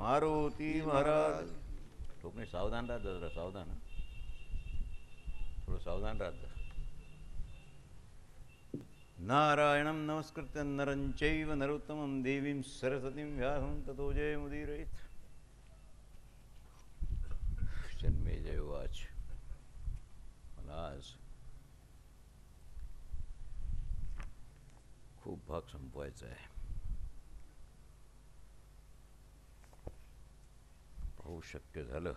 मारुती महाराज. लोक सावधान राहत जा, जरा सावधान. थोडं सावधान राहत जा. नारायणं नमस्कृत्य नरं चैव नरोत्तमं देवीं सरस्वतीं व्यासं ततो जयमुदीरयेत्. जन्मेजय उवाच. मला आज खूप भाग संपवायचा आहे. पाहू शक्य झालं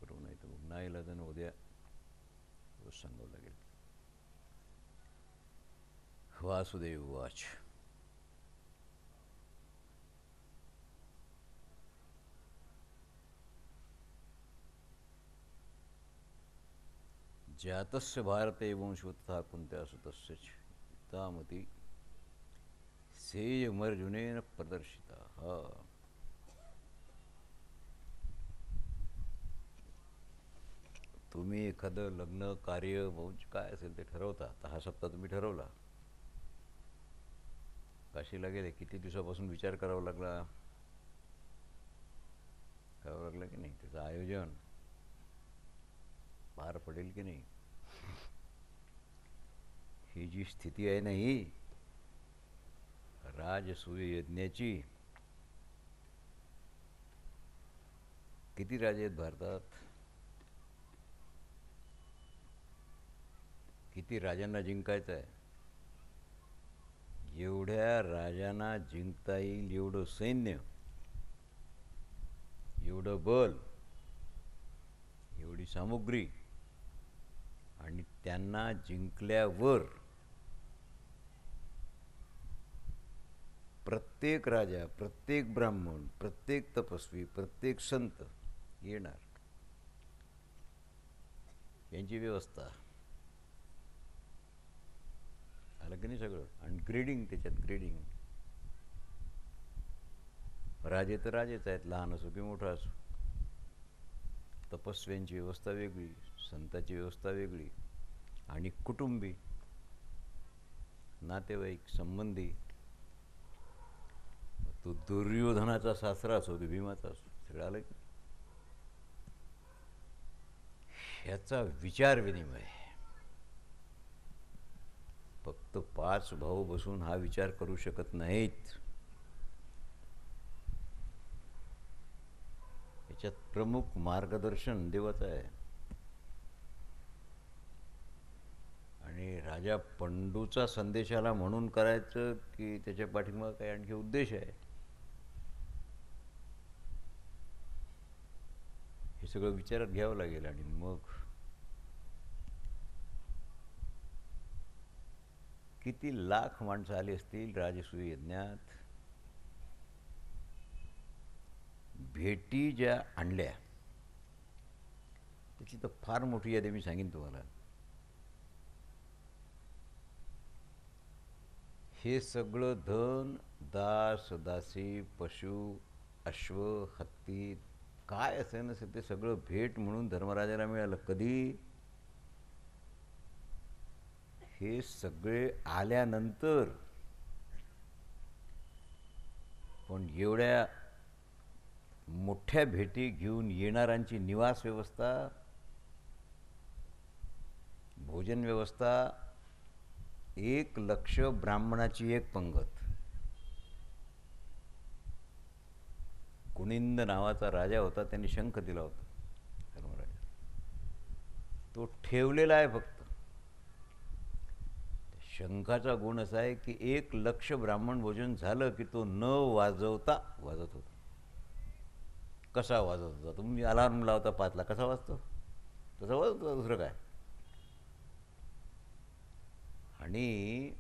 करू, नाही तर मग नाही इलाजानं उद्या रोज सांगावं लागेल. वासुदेव उवाच. जातस्य भारते वंशो तथा कुंत्या सुतस्य तामती सेयमर्जुनेन प्रदर्शिता. हा, तुम्ही एखादं लग्न कार्य मौज काय असेल ते ठरवता. आता हा सप्ताह तुम्ही ठरवला, काशीला गेले, किती दिवसापासून विचार करावा लागला, करावं लागलं की नाही, त्याचं आयोजन पार पडेल की नाही. ही जी स्थिती आहे ना, ही राजसूय यज्ञाची. किती राजे आहेत भारतात, किती राजांना जिंकायचं आहे. एवढ्या राजांना जिंकता येईल एवढं सैन्य, एवढं बल, एवढी सामुग्री, आणि त्यांना जिंकल्यावर प्रत्येक राजा, प्रत्येक ब्राह्मण, प्रत्येक तपस्वी, प्रत्येक संत येणार, यांची व्यवस्था. आलं की नाही सगळं. आणि ग्रेडिंग, त्याच्यात ग्रेडिंग. राजे तर राजेच आहेत, लहान असो की मोठा असो. तपस्व्यांची व्यवस्था वेगळी, संताची व्यवस्था वेगळी, आणि कुटुंबी, नातेवाईक, संबंधी. तो दुर्योधनाचा सासरा असो की भीमाचा असो, सगळं आलं की. ह्याचा विचार विनिमय. फक्त 5 भाऊ बसून हा विचार करू शकत नाहीत. याच्यात प्रमुख मार्गदर्शन देवाचं आहे. आणि राजा पंडूचा संदेश आला म्हणून करायचं की त्याच्या पाठीमागं काही आणखी उद्देश आहे, हे सगळं विचारात घ्यावं लागेल. आणि मग किती लाख माणसं आली असतील राजसूय यज्ञात. भेटी ज्या आणल्या त्याची तर फार मोठी यादी मी सांगेन तुम्हाला. हे सगळं धन, दास दासी, पशु, अश्व, हत्ती, काय असेल नसेल ते सगळं भेट म्हणून धर्मराजाला मिळालं. कधी? हे सगळे आल्यानंतर. पण एवढ्या मोठ्या भेटी घेऊन येणाऱ्यांची निवास व्यवस्था, भोजन व्यवस्था, 1,00,000 ब्राह्मणाची एक पंगत. कुनिंद नावाचा राजा होता, त्यांनी शंख दिला होता धर्मराजा. तो ठेवलेला आहे फक्त. शंखाचा गुण असा आहे की 1,00,000 ब्राह्मण भोजन झालं की तो न वाजवता वाजत होता. कसा वाजत होता? तुम्ही अलार्म लावता 5ला, कसा वाजतो तसा वाजत होता, दुसरं काय. आणि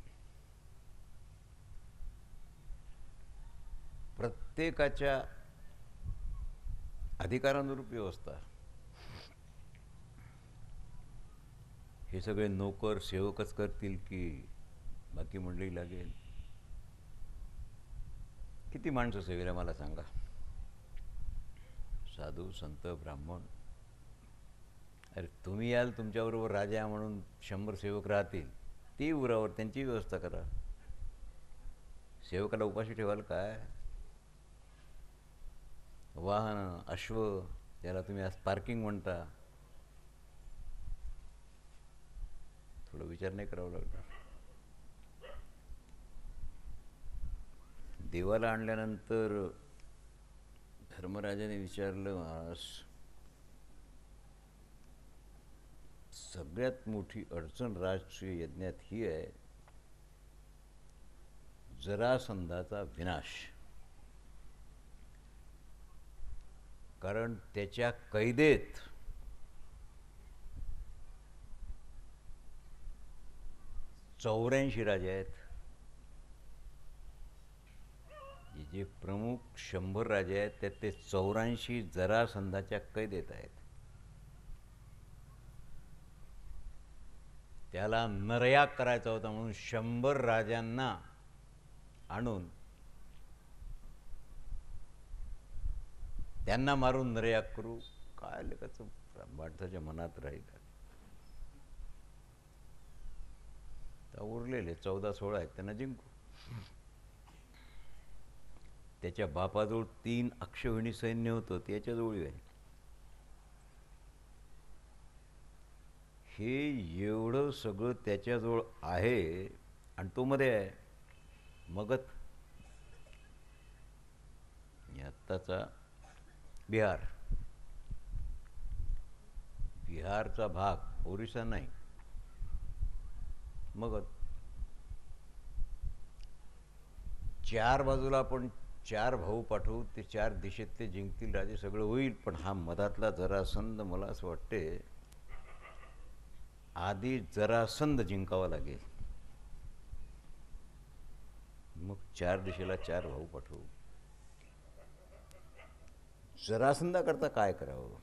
प्रत्येकाच्या अधिकारानुरूप व्यवस्था. हे सगळे नोकर सेवकच करतील की बाकी मंडळी लागेल? किती माणसं सेवेला मला सांगा. साधू, संत, ब्राह्मण. अरे तुम्ही याल, तुमच्याबरोबर राजा म्हणून 100 सेवक राहतील, ती उरावर त्यांची व्यवस्था करा. सेवकाला उपाशी ठेवाल काय? वाहन, अश्व, ज्याला तुम्ही आज पार्किंग म्हणता, थोडं विचार नाही करावा लागणार. देवाला आणल्यानंतर धर्मराजाने विचारलं, महाराज सगळ्यात मोठी अडचण राष्ट्रीय यज्ञात ही आहे, जरासंधाचा विनाश. कारण त्याच्या कैदेत चौऱ्याऐंशी राजे आहेत. जे प्रमुख 100 राजे आहेत त्यात ते 84 जरासंधाच्या कैदेत आहेत. त्याला नरयाग करायचा होता म्हणून 100 राजांना आणून त्यांना मारून नरयाग करू. काय लेखाचं माणसाच्या मनात राहील. तर उरलेले 14-16 आहेत त्यांना जिंकू. त्याच्या बापाजवळ 3 अक्षौहिणी सैन्य होतं, त्याच्याजवळ आहे. हे एवढं सगळं त्याच्याजवळ आहे आणि तो मध्ये आहे मगध, आत्ताचा बिहार, बिहारचा भाग, ओरिसा नाही, मगध. 4 बाजूला आपण 4 भाऊ पाठवू, ते 4 दिशेत ते जिंकतील राजे, सगळं होईल. पण हा मधातला जरासंध, मला असं वाटते आधी जरासंध जिंकावा लागेल, मग 4 दिशेला 4 भाऊ पाठवू. जरासंधाकरता काय करावं,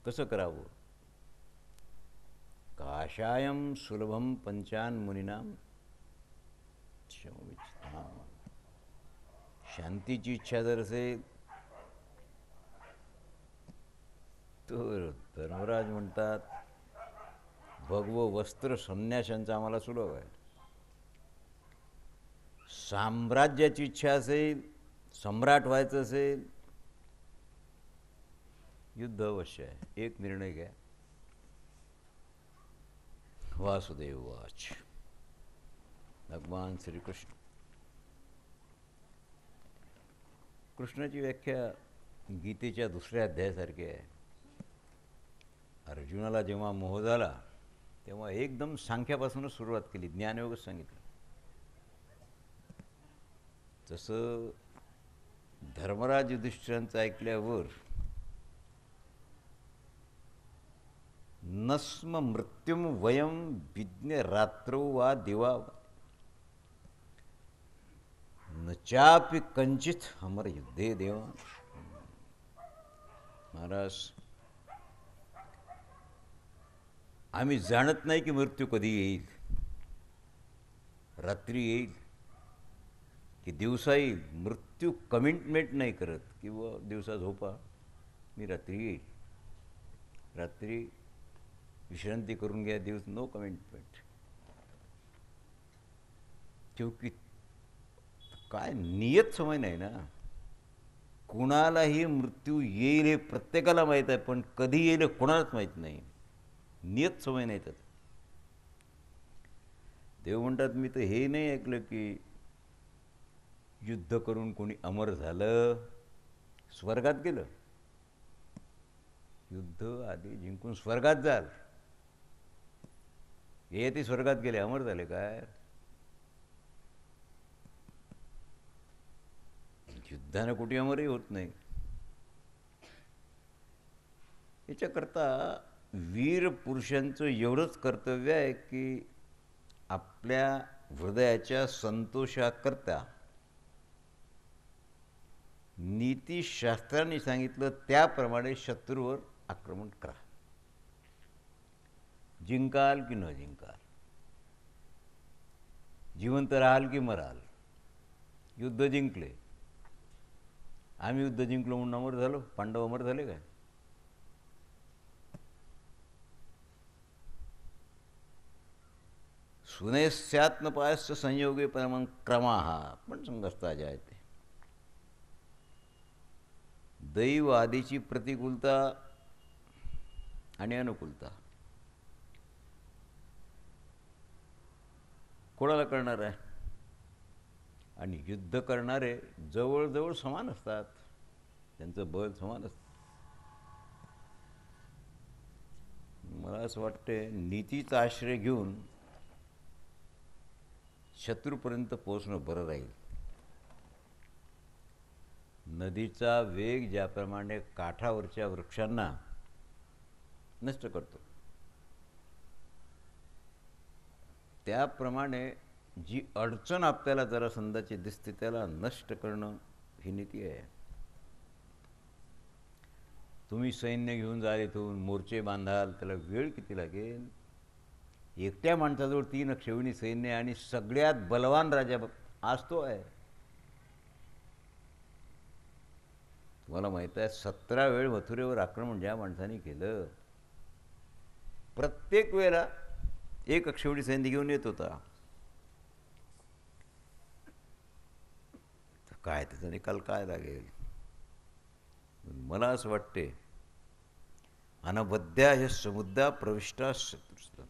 कसं करावं? काषायम सुलभम पंचान मुनीनाम, शांतीची इच्छा जर असेल तर धर्मराज म्हणतात भगवं वस्त्र संन्याशांचा आम्हाला सुलभ आहे. साम्राज्याची इच्छा असेल, सम्राट व्हायचं असेल, युद्ध अवश्य आहे. एक निर्णय घ्या. वासुदेव वाच. भगवान श्रीकृष्ण. कृष्णाची व्याख्या गीतेच्या 2ऱ्या अध्यायासारखी आहे. अर्जुनाला जेव्हा मोह झाला तेव्हा एकदम सांख्यापासूनच सुरुवात केली, ज्ञानयोगच सांगितलं. तसं धर्मराज युधिष्ठिरांचं ऐकल्यावर नस्म मृत्युम वयम विज्ञ रात्रो वा दिवा न चापि कंचित हमर युद्धे देवा. महाराज, आम्ही जाणत नाही की मृत्यू कधी येईल, रात्री येईल की दिवसा येईल. मृत्यू कमिटमेंट नाही करत किंवा दिवसा झोपा, मी रात्री येईल, रात्री विश्रांती करून घ्या, दिवस नो कमिटमेंट. क्योंकि काय नियत समय नाही ना. कुणालाही मृत्यू येईल हे प्रत्येकाला माहीत आहे, पण कधी येईल हे कोणालाच माहीत नाही. नियत समय नाही त्यात. देव म्हणतात मी तर हे नाही ऐकलं की युद्ध करून कोणी अमर झालं, स्वर्गात गेलं. युद्ध आधी जिंकून स्वर्गात जाल, हे ते स्वर्गात गेले, अमर झाले काय? युद्धानं कुठे अमरही होत नाही. याच्याकरता वीर पुरुषांचं एवढंच कर्तव्य आहे की आपल्या हृदयाच्या संतोषाकरता नीतिशास्त्रांनी सांगितलं त्याप्रमाणे शत्रूवर आक्रमण करा. जिंकाल की न जिंकाल, जिवंत राहाल की मराल. युद्ध जिंकले, आम्ही युद्ध जिंकलो म्हणून अमर झालो, पांडव अमर झाले काय? सुनेस्यात्न पायस्य संयोगे परमं क्रमाः पण संघस्ता जायते. दैव आदीची प्रतिकूलता आणि अनुकूलता कोणाला कळणार आहे? आणि युद्ध करणारे जवळजवळ समान असतात, त्यांचं बळ समान असतं. मला असं वाटते नीतीचा आश्रय घेऊन शत्रूपर्यंत पोहोचणं बरं राहील. नदीचा वेग ज्याप्रमाणे काठावरच्या वृक्षांना नष्ट करतो, त्याप्रमाणे जी अडचण आपल्याला जरासंधाची दिसते त्याला नष्ट करणं ही नीती आहे. तुम्ही सैन्य घेऊन जाल, इथून मोर्चे बांधाल, त्याला वेळ किती लागेल? एकट्या माणसाजवळ 3 अक्षौहिणी सैन्य आणि सगळ्यात बलवान राजा आज तो आहे. तुम्हाला माहीत आहे 17 वेळ मथुरेवर आक्रमण ज्या माणसाने केलं, प्रत्येक वेळेला 1 अक्षौहिणी सैन्य घेऊन येत होता. काय त्याचा निकाल काय लागेल? मला असं वाटते अनवद्या हे समुद्रा प्रविष्टा शत्रुस्थान,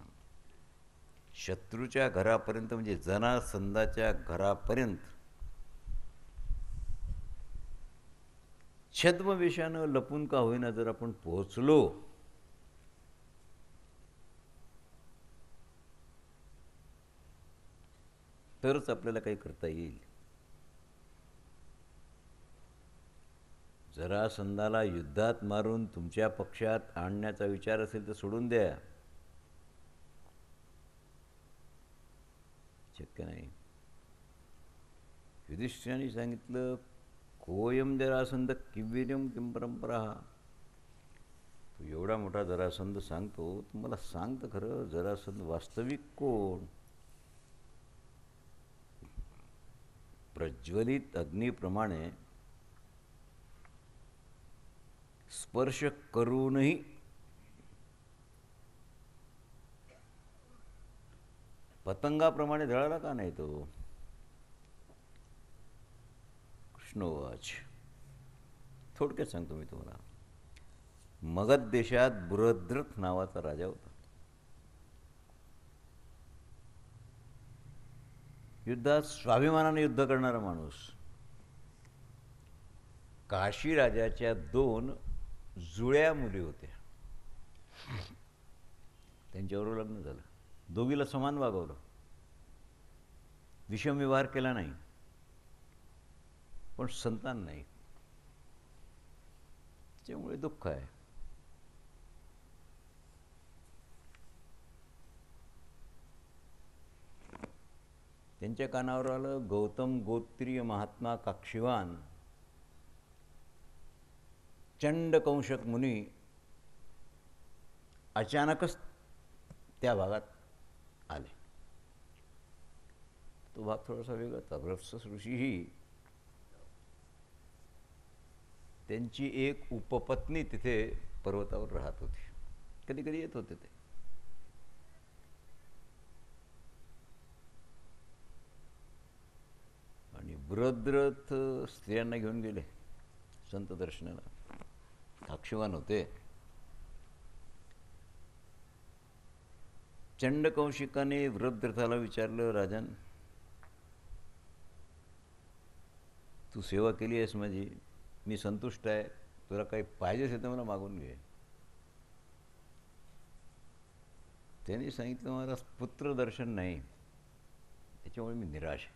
शत्रूच्या घरापर्यंत म्हणजे जरासंधाच्या घरापर्यंत छद्मवेशानं लपून का होईना जर आपण पोहोचलो तरच आपल्याला काही करता येईल. जरासंधाला युद्धात मारून तुमच्या पक्षात आणण्याचा विचार असेल तर सोडून द्या, शक्य नाही. युधिष्ठिराने सांगितलं कोयम जरासंध किवीर्यम किम परंपरा. तो एवढा मोठा जरासंध सांगतो, तुम्हाला सांगतं खरं जरासंध वास्तविक कोण? प्रज्वलित अग्नीप्रमाणे स्पर्श करूनही पतंगाप्रमाणे जळाला का नाही तो? कृष्णोवाच. थोडक्यात सांगतो मी तुम्हाला. मगध देशात बृहद्रथ नावाचा राजा होता. युद्धात स्वाभिमानाने युद्ध करणारा माणूस. काशी राजाच्या 2 जुळ्या मुली होत्या, त्यांच्याबरोबर लग्न झालं. दोघीला समान वागवलं, विषमव्यवहार केला नाही, पण संतान नाही. त्यामुळे दुःख आहे. त्यांच्या कानावर आलं गौतम गोत्रीय महात्मा काक्षीवान चंडकंशक मुनी अचानकच त्या भागात आले. तो भाग थोडासा वेगळा होता. वृत्स ऋषीही त्यांची एक उपपत्नी तिथे पर्वतावर राहत होती. कधी कधी येत होते ते. आणि बृहद्रथ स्त्रियांना घेऊन गेले संत दर्शनाला. काक्षीवान होते. चंडकौशिकाने वृद्धरथाला विचारलं, राजन तू सेवा केली आहेस माझी, मी संतुष्ट आहे, तुला काही पाहिजे असेल तर मला मागून घे. त्यांनी सांगितलं मला पुत्र दर्शन नाही, त्याच्यामुळे मी निराश आहे.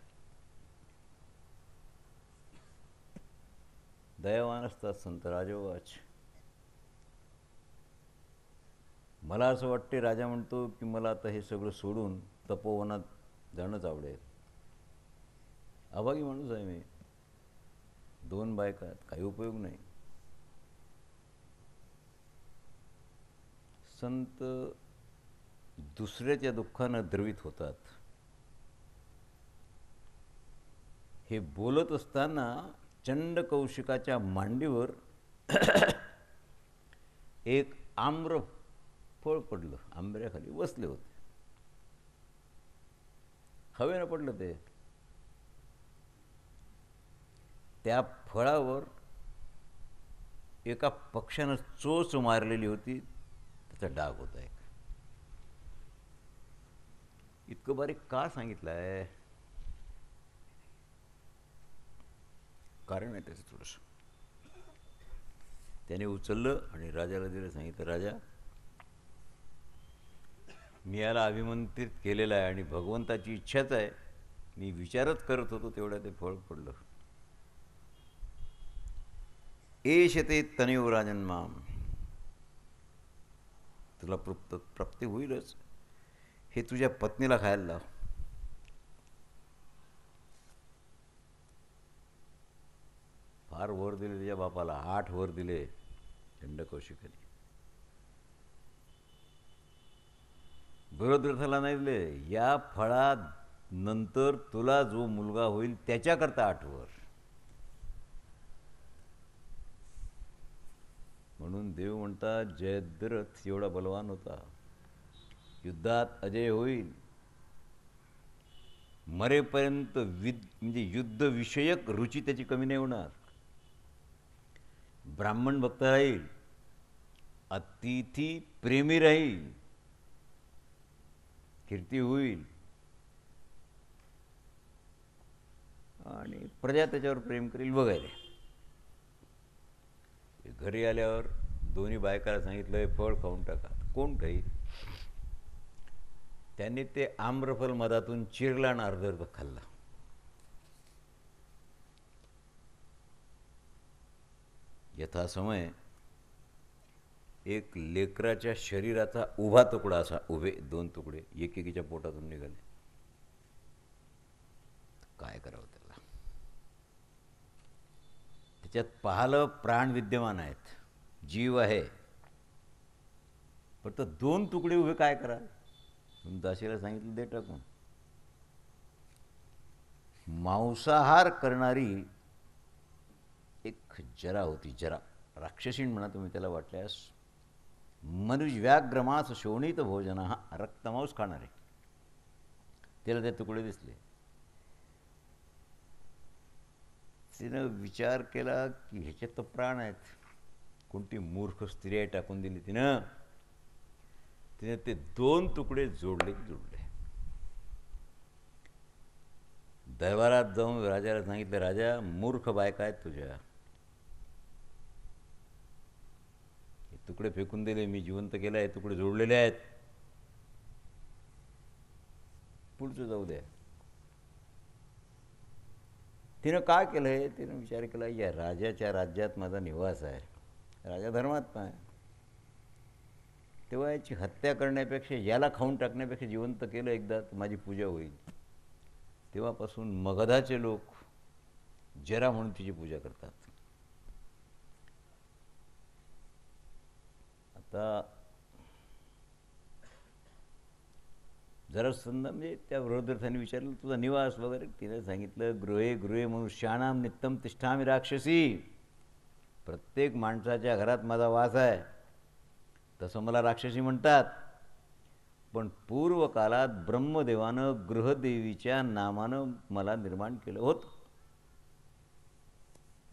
दयावान असतात संत. राजोवाच. मला असं वाटते, राजा म्हणतो की मला आता हे सगळं सोडून तपोवनात जाणंच आवडेल. अभागी माणूस आहे मी, 2 बायका आहेत, काही उपयोग नाही. संत दुसऱ्याच्या दुःखानं द्रवित होतात. हे बोलत असताना चंडकौशिकाच्या मांडीवर एक आम्र फळ पडलं. आंब्याखाली बसले होते, हवेनं पडलं ते. त्या फळावर एका पक्षानं चोच मारलेली होती, त्याचा डाग होता एक. इतकं बारीक का सांगितलं आहे? कारण आहे त्याचं थोडंसं. त्याने उचललं आणि राजाला दिलं. सांगितलं, राजा, मी याला अभिमंत्रित केलेलं आहे आणि भगवंताची इच्छाच आहे. मी विचारच करत होतो तेवढ्या ते फळ पडलं. एष ते तनयो राजन्माम, तुला प्राप्ती होईलच. हे तुझ्या पत्नीला खायला लाव. फार वर दिले त्याच्या बापाला, 8 वर दिले चंडकौशिकाने. बृहद्रथाला नाही दिले. या फळात नंतर तुला जो मुलगा होईल त्याच्याकरता 8 वर. म्हणून देव म्हणतात, जयद्रथ एवढा बलवान होता, युद्धात अजय होईल, मरेपर्यंत म्हणजे युद्धविषयक रुची त्याची कमी नाही होणार, ब्राह्मण भक्त राहील, अतिथी प्रेमी राहील, कीर्ती होईल आणि प्रजा त्याच्यावर प्रेम करेल वगैरे. घरी आल्यावर दोन्ही बायकाला सांगितलं, फळ खाऊन टाका. कोण खाईल? त्यांनी ते आम्रफल मधातून चिरला आणि अर्ध खाल्ला. यथासमय एक लेकराच्या शरीराचा उभा तुकडा, असा उभे 2 तुकडे एकेकीच्या पोटातून निघाले. काय करावं त्याला? त्याच्यात पाहिलं प्राण विद्यमान आहेत, जीव आहे, फक्त 2 तुकडे उभे काय करा? दासीला सांगितलं, दे टाकून. मांसाहार करणारी एक जरा होती, जरा राक्षसीण म्हणा तुम्ही त्याला वाटल्यास. मनुज व्याघ्रमास शोणित भोजन, हा रक्तमांस खाणारे. त्याला ते तुकडे दिसले. तिनं विचार केला की ह्याच्यात तर प्राण आहेत. कोणती मूर्ख स्त्री आहे, टाकून दिली तिनं. तिने ते 2 तुकडे जोडले. दरबारात जाऊन राजाला सांगितलं, राजा, मूर्ख बायका आहेत तुझ्या, हे तुकडे फेकून दिले, मी जिवंत केलं, हे तुकडे जोडलेले आहेत, पुढचं जाऊ द्या. तिनं काय केलं आहे? तिनं विचार केला, या राजाच्या राज्यात माझा निवास आहे, राजा धर्मात्मा आहे, तेव्हा याची हत्या करण्यापेक्षा, याला खाऊन टाकण्यापेक्षा जिवंत केलं एकदा तर माझी पूजा होईल. तेव्हापासून मगधाचे लोक जरा म्हणून तिची पूजा करतात. आता जरा संदा म्हणजे त्या बृहद्रथाने विचारलं, तुझा निवास वगैरे? तिने सांगितलं, गृहे गृहे मनुष्याणाम नित्यम तिष्ठामि राक्षसी, प्रत्येक माणसाच्या घरात माझा वास आहे, तसं मला राक्षसी म्हणतात. पण पूर्वकालात ब्रह्मदेवानं गृहदेवीच्या नामानं मला निर्माण केलं होतं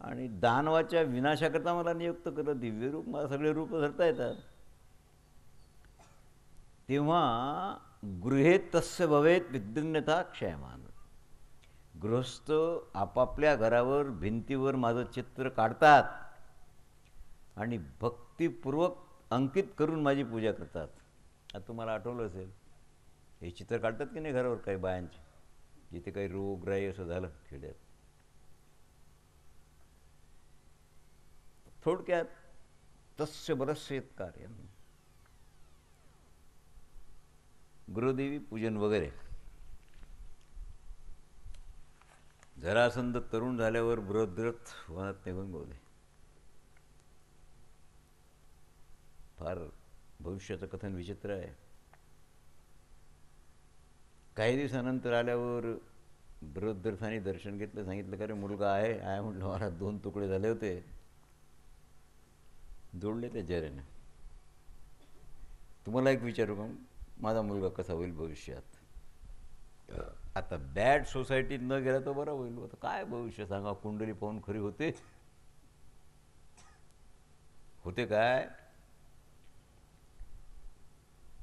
आणि दानवाच्या विनाशाकरता मला नियुक्त केलं. दिव्य रूप, मला सगळे रूप धरता येतात. तेव्हा गृहे तस्य भवेत विद्युन्यथा क्षयमान. गृहस्थ आपापल्या घरावर भिंतीवर माझं चित्र काढतात आणि भक्तिपूर्वक अंकित करून माझी पूजा करतात. आता तुम्हाला आठवलं असेल, हे चित्र काढतात की नाही घरावर काही बायांचे, जिथे काही रोगराई असं झालं खेड्यात. थोडक्यात तस्य बरस्य कार्य, गृहदेवी पूजन वगैरे. जरासंध तरुण झाल्यावर बृहद्रथ वनात निघून गेले. फार भविष्याचं कथन विचित्र आहे. काही दिवसानंतर आल्यावर बृहद्रथाने दर्शन घेतलं. सांगितलं, का रे मुलगा आहे म्हटलं, मला 2 तुकडे झाले होते, जोडले त्या जरेने. तुम्हाला एक विचारू का, माझा मुलगा कसा होईल भविष्यात? आता बॅड सोसायटीत न गेला तर बरं होईल. आता काय भविष्य सांगा, कुंडली पाहून खरी होते. होते काय,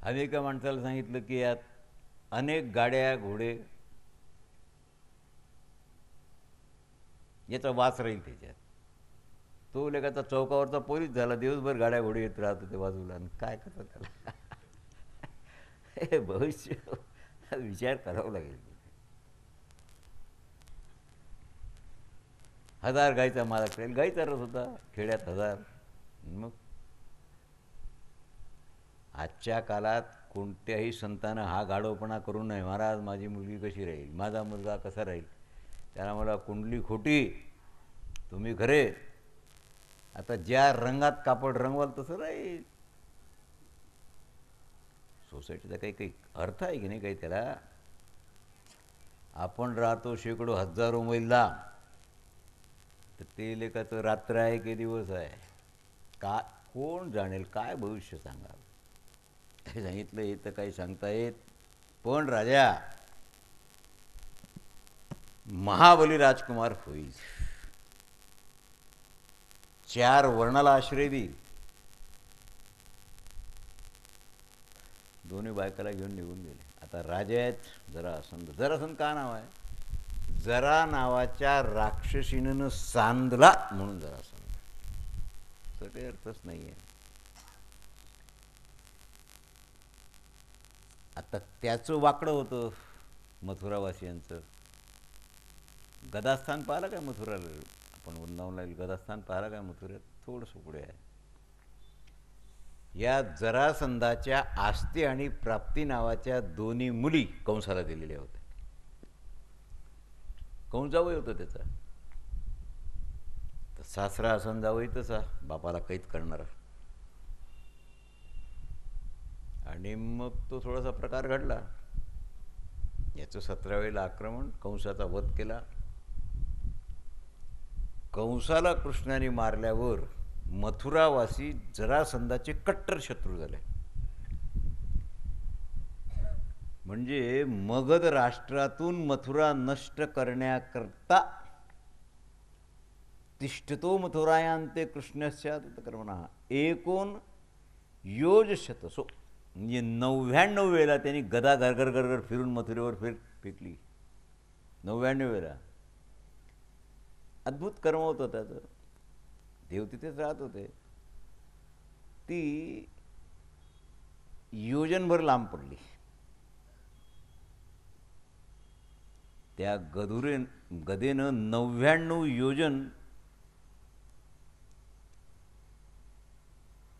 आम्ही एका माणसाला सांगितलं की यात अनेक गाड्या घोडे याचा वास राहील त्याच्यात. तो लेखाचा चौकावरचा पोलीस झाला, दिवसभर गाड्या घोडे येत राहत होते बाजूला, आणि काय करतात त्याला. हे भविष्य विचार करावा लागेल. 1000 गायचा मालक राहील, गाई चारत होता खेड्यात 1000. मग आजच्या काळात कोणत्याही संतानं हा गाढवपणा करू नये. महाराज माझी मुलगी कशी राहील, माझा मुलगा कसा राहील, त्याला मला कुंडली खोटी, तुम्ही खरे. आता ज्या रंगात कापड रंगवाल तसं राहील. सोसायटीचा काही काही अर्थ आहे की नाही काही त्याला. आपण राहतो शेकडो हजारो मैल लांब, तर ते लेखाचं रात्र आहे की दिवस आहे का कोण जाणेल, काय भविष्य सांगाल. ते सांगितलं हे तर काही सांगता येत. पण राजा महाबली राजकुमार होईल, 4 वर्णाला आश्रय देईल. दोन्ही बायकाला घेऊन निघून गेले. आता राजा आहेत जरासंध. जरासंध का नाव आहे, जरा नावाच्या राक्षसीनं सांदला म्हणून जरासंध. तर काही अर्थच नाही आहे. आता त्याचं वाकडं होतं मथुरावासियांचं. गदास्थान पाहिलं काय मथुराला, आपण वृंदावनला गदास्थान पाहिलं काय मथुऱ्यात, थोडंसं पुढे आहे. या जरासंधाच्या आस्ती आणि प्राप्ती नावाच्या दोन्ही मुली कंसाला दिलेल्या होत्या. कंस जावई होतं त्याचा, तर सासरा असन जावई तसा बापाला कैद करणारा. आणि मग तो थोडासा प्रकार घडला. याचं 17 वेळेला आक्रमण, कंसाचा वध केला. कंसाला कृष्णाने मारल्यावर मथुरावासी जरासंधाचे कट्टर शत्रू झाले. म्हणजे मगध राष्ट्रातून मथुरा नष्ट करण्याकरता तिष्ठतो मथुरायांते कृष्णस्यात कर्मणा एकोन योजशतसो. म्हणजे 99 वेळेला त्यांनी गदा गरगर गरगर फिरून मथुरेवर फेकली. 99 वेळेला. अद्भुत कर्म होतं त्याचं. देव तिथेच राहत होते. ती योजनभर लांब पडली. त्या गदेनं 99 योजन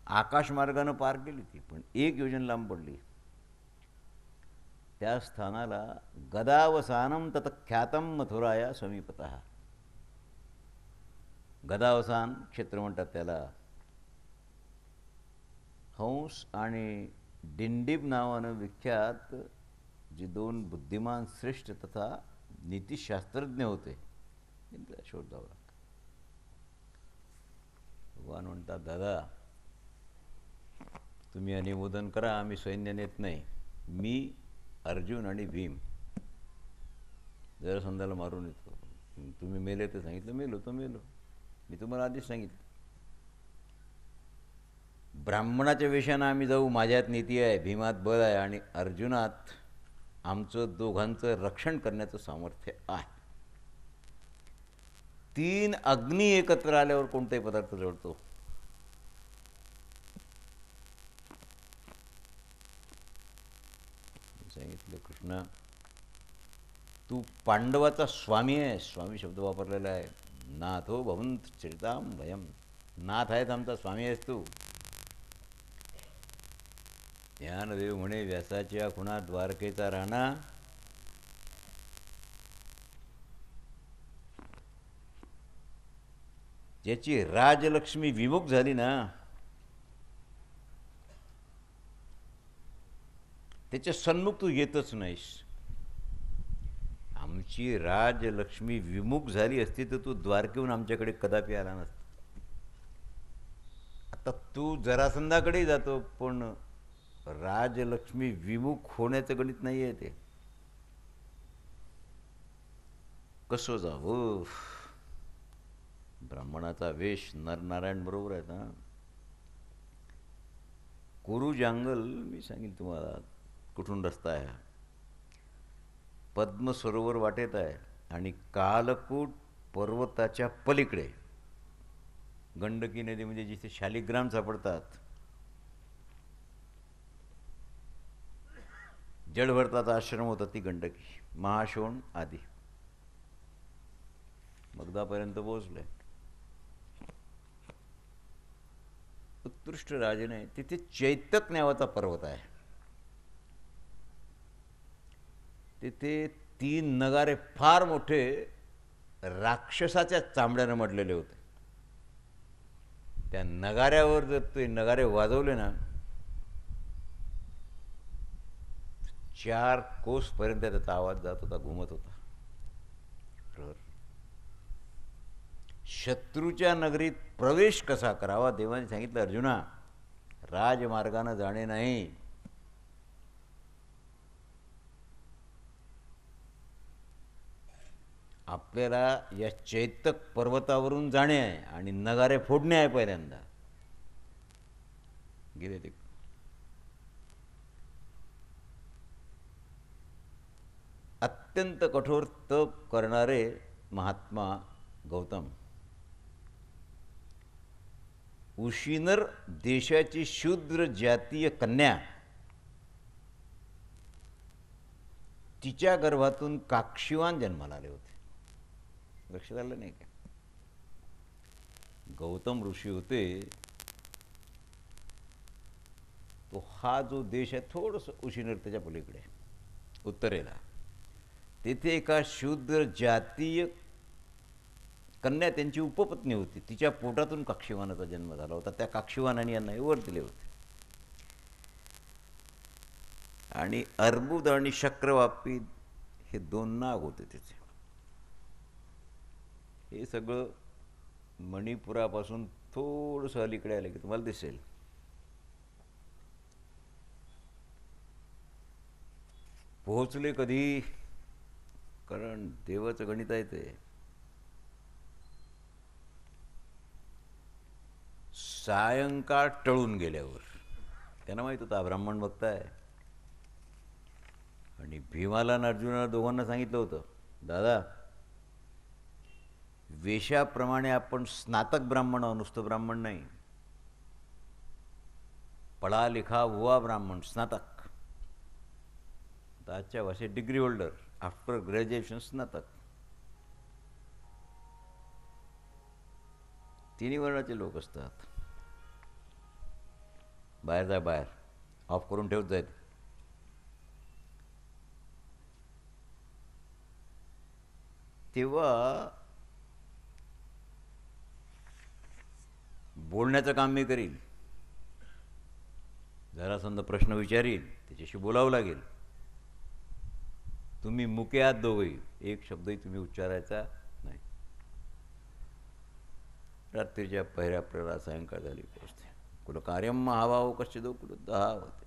आकाशमार्गानं पार केली ती, पण 1 योजन लांब पडली. त्या स्थानाला गदावसानम तत्ख्यातम मथुराया समीपतः. गदावसान क्षेत्र म्हणतात त्याला. हंस आणि डिंडीब नावानं विख्यात जे 2 बुद्धिमान श्रेष्ठ तथा नीतिशास्त्रज्ञ होते त्यांचा शोध लावला. भगवान म्हणतात, दादा तुम्ही अनुमोदन करा, आम्ही सैन्य नेत नाही. मी, अर्जुन आणि भीम जरासंधाला मारून येतो. तुम्ही मेले तर सांगितलं मेलो तर मेलो. मी तुम्हाला आधीच सांगितलं ब्राह्मणाच्या वेशानं आम्ही जाऊ, माझ्यात नीती आहे, भीमात बळ आहे आणि अर्जुनात आमचं दोघांचं रक्षण करण्याचं सामर्थ्य आहे. 3 अग्नी एकत्र आल्यावर कोणताही पदार्थ जळतो. सांगितलं कृष्णा तू पांडवाचा स्वामी आहे. स्वामी शब्द वापरलेला आहे. नाथो भवंत चरिताम भयम. नाथ आहेत आमचा, स्वामी आहेस तू. ज्ञानदेव म्हणे व्यासाच्या खुणा द्वारकेचा राणा ज्याची राजलक्ष्मी विमुख झाली ना, त्याच्या सन्मुख तू येतच नाहीस. आमची राजलक्ष्मी विमुख झाली असती तर तू द्वारकेहून आमच्याकडे कदापि आला नसता. आता तू जरासंधाकडे जातो, पण राजलक्ष्मी विमुख होण्याचं गणित नाही आहे ते. कसं जावं. ब्राह्मणाचा वेश नरनारायण बरोबर आहे ना. कोरू जंगल मी सांगेन तुम्हाला कुठून रस्ता आहे. पद्म सरोवर वाटेत आहे आणि कालकूट पर्वताच्या पलीकडे गंडकी नदी म्हणजे जिथे शालिग्राम सापडतात, जडभरताचा आश्रम होता ती गंडकी, महाशोण आदी मगदापर्यंत पोहोचले. उत्कृष्ट राजेने तिथे चैतक नावाचा पर्वत आहे. तिथे 3 नगारे फार मोठे राक्षसाच्या चामड्यानं मडलेले होते. त्या नगाऱ्यावर जर ते नगारे वाजवले ना, 4 कोसपर्यंत त्याचा आवाज जात होता, घुमत होता. शत्रूच्या नगरीत प्रवेश कसा करावा देवाने सांगितलं, अर्जुना राजमार्गानं जाणे नाही, आपल्याला या चैतक पर्वतावरून जाणे आहे आणि नगारे फोडणे आहे. पहिल्यांदा गेले ते अत्यंत कठोर तप करणारे महात्मा गौतम, उशिनर देशाची शूद्र जातीय कन्या, तिच्या गर्भातून काक्षीवान जन्माला आले होते. लक्षात आलं नाही का? गौतम ऋषी होते तो हा जो देश आहे थोडंसं उशिनर त्याच्या पलीकडे उत्तरेला, तेथे एका शूद्र जातीय कन्या त्यांची उपपत्नी होती. तिच्या पोटातून काक्षीवानाचा जन्म झाला होता. त्या काक्षीवानाने यांना वर दिले होते. आणि अर्बुद आणि शक्रवापी हे 2 नाग होते तिथे. हे सगळं मणिपुरापासून थोडंसं अलीकडे आलं की तुम्हाला दिसेल. पोहोचले कधी? कारण देवाचं गणित आहे ते. सायंकाळ टळून गेल्यावर. त्यांना माहीत होता ब्राह्मण भक्त आहे. आणि भीमाला आणि अर्जुनाला दोघांना सांगितलं होतं, दादा वेशाप्रमाणे आपण स्नातक ब्राह्मण आहोत, नुसतं ब्राह्मण नाही. पढा लिखा हुआ ब्राह्मण, स्नातक. आजच्या भाषेत डिग्री होल्डर, आफ्टर ग्रॅज्युएशन स्नातक. 3 वर्णाचे लोक असतात. बाहेर जा, बाहेर ऑफ करून ठेवत जायत. तेव्हा बोलण्याचं काम मी करील. जरासंध प्रश्न विचारील, त्याच्याशी बोलावं लागेल. तुम्ही मुके आहात दोघंही, एक शब्दही तुम्ही उच्चारायचा नाही. रात्रीच्या पहिऱ्या प्रहरा सायंकाळ झाली पोचते. कुल कार्यम महाभाव कश्चिदो कुल 10 होते.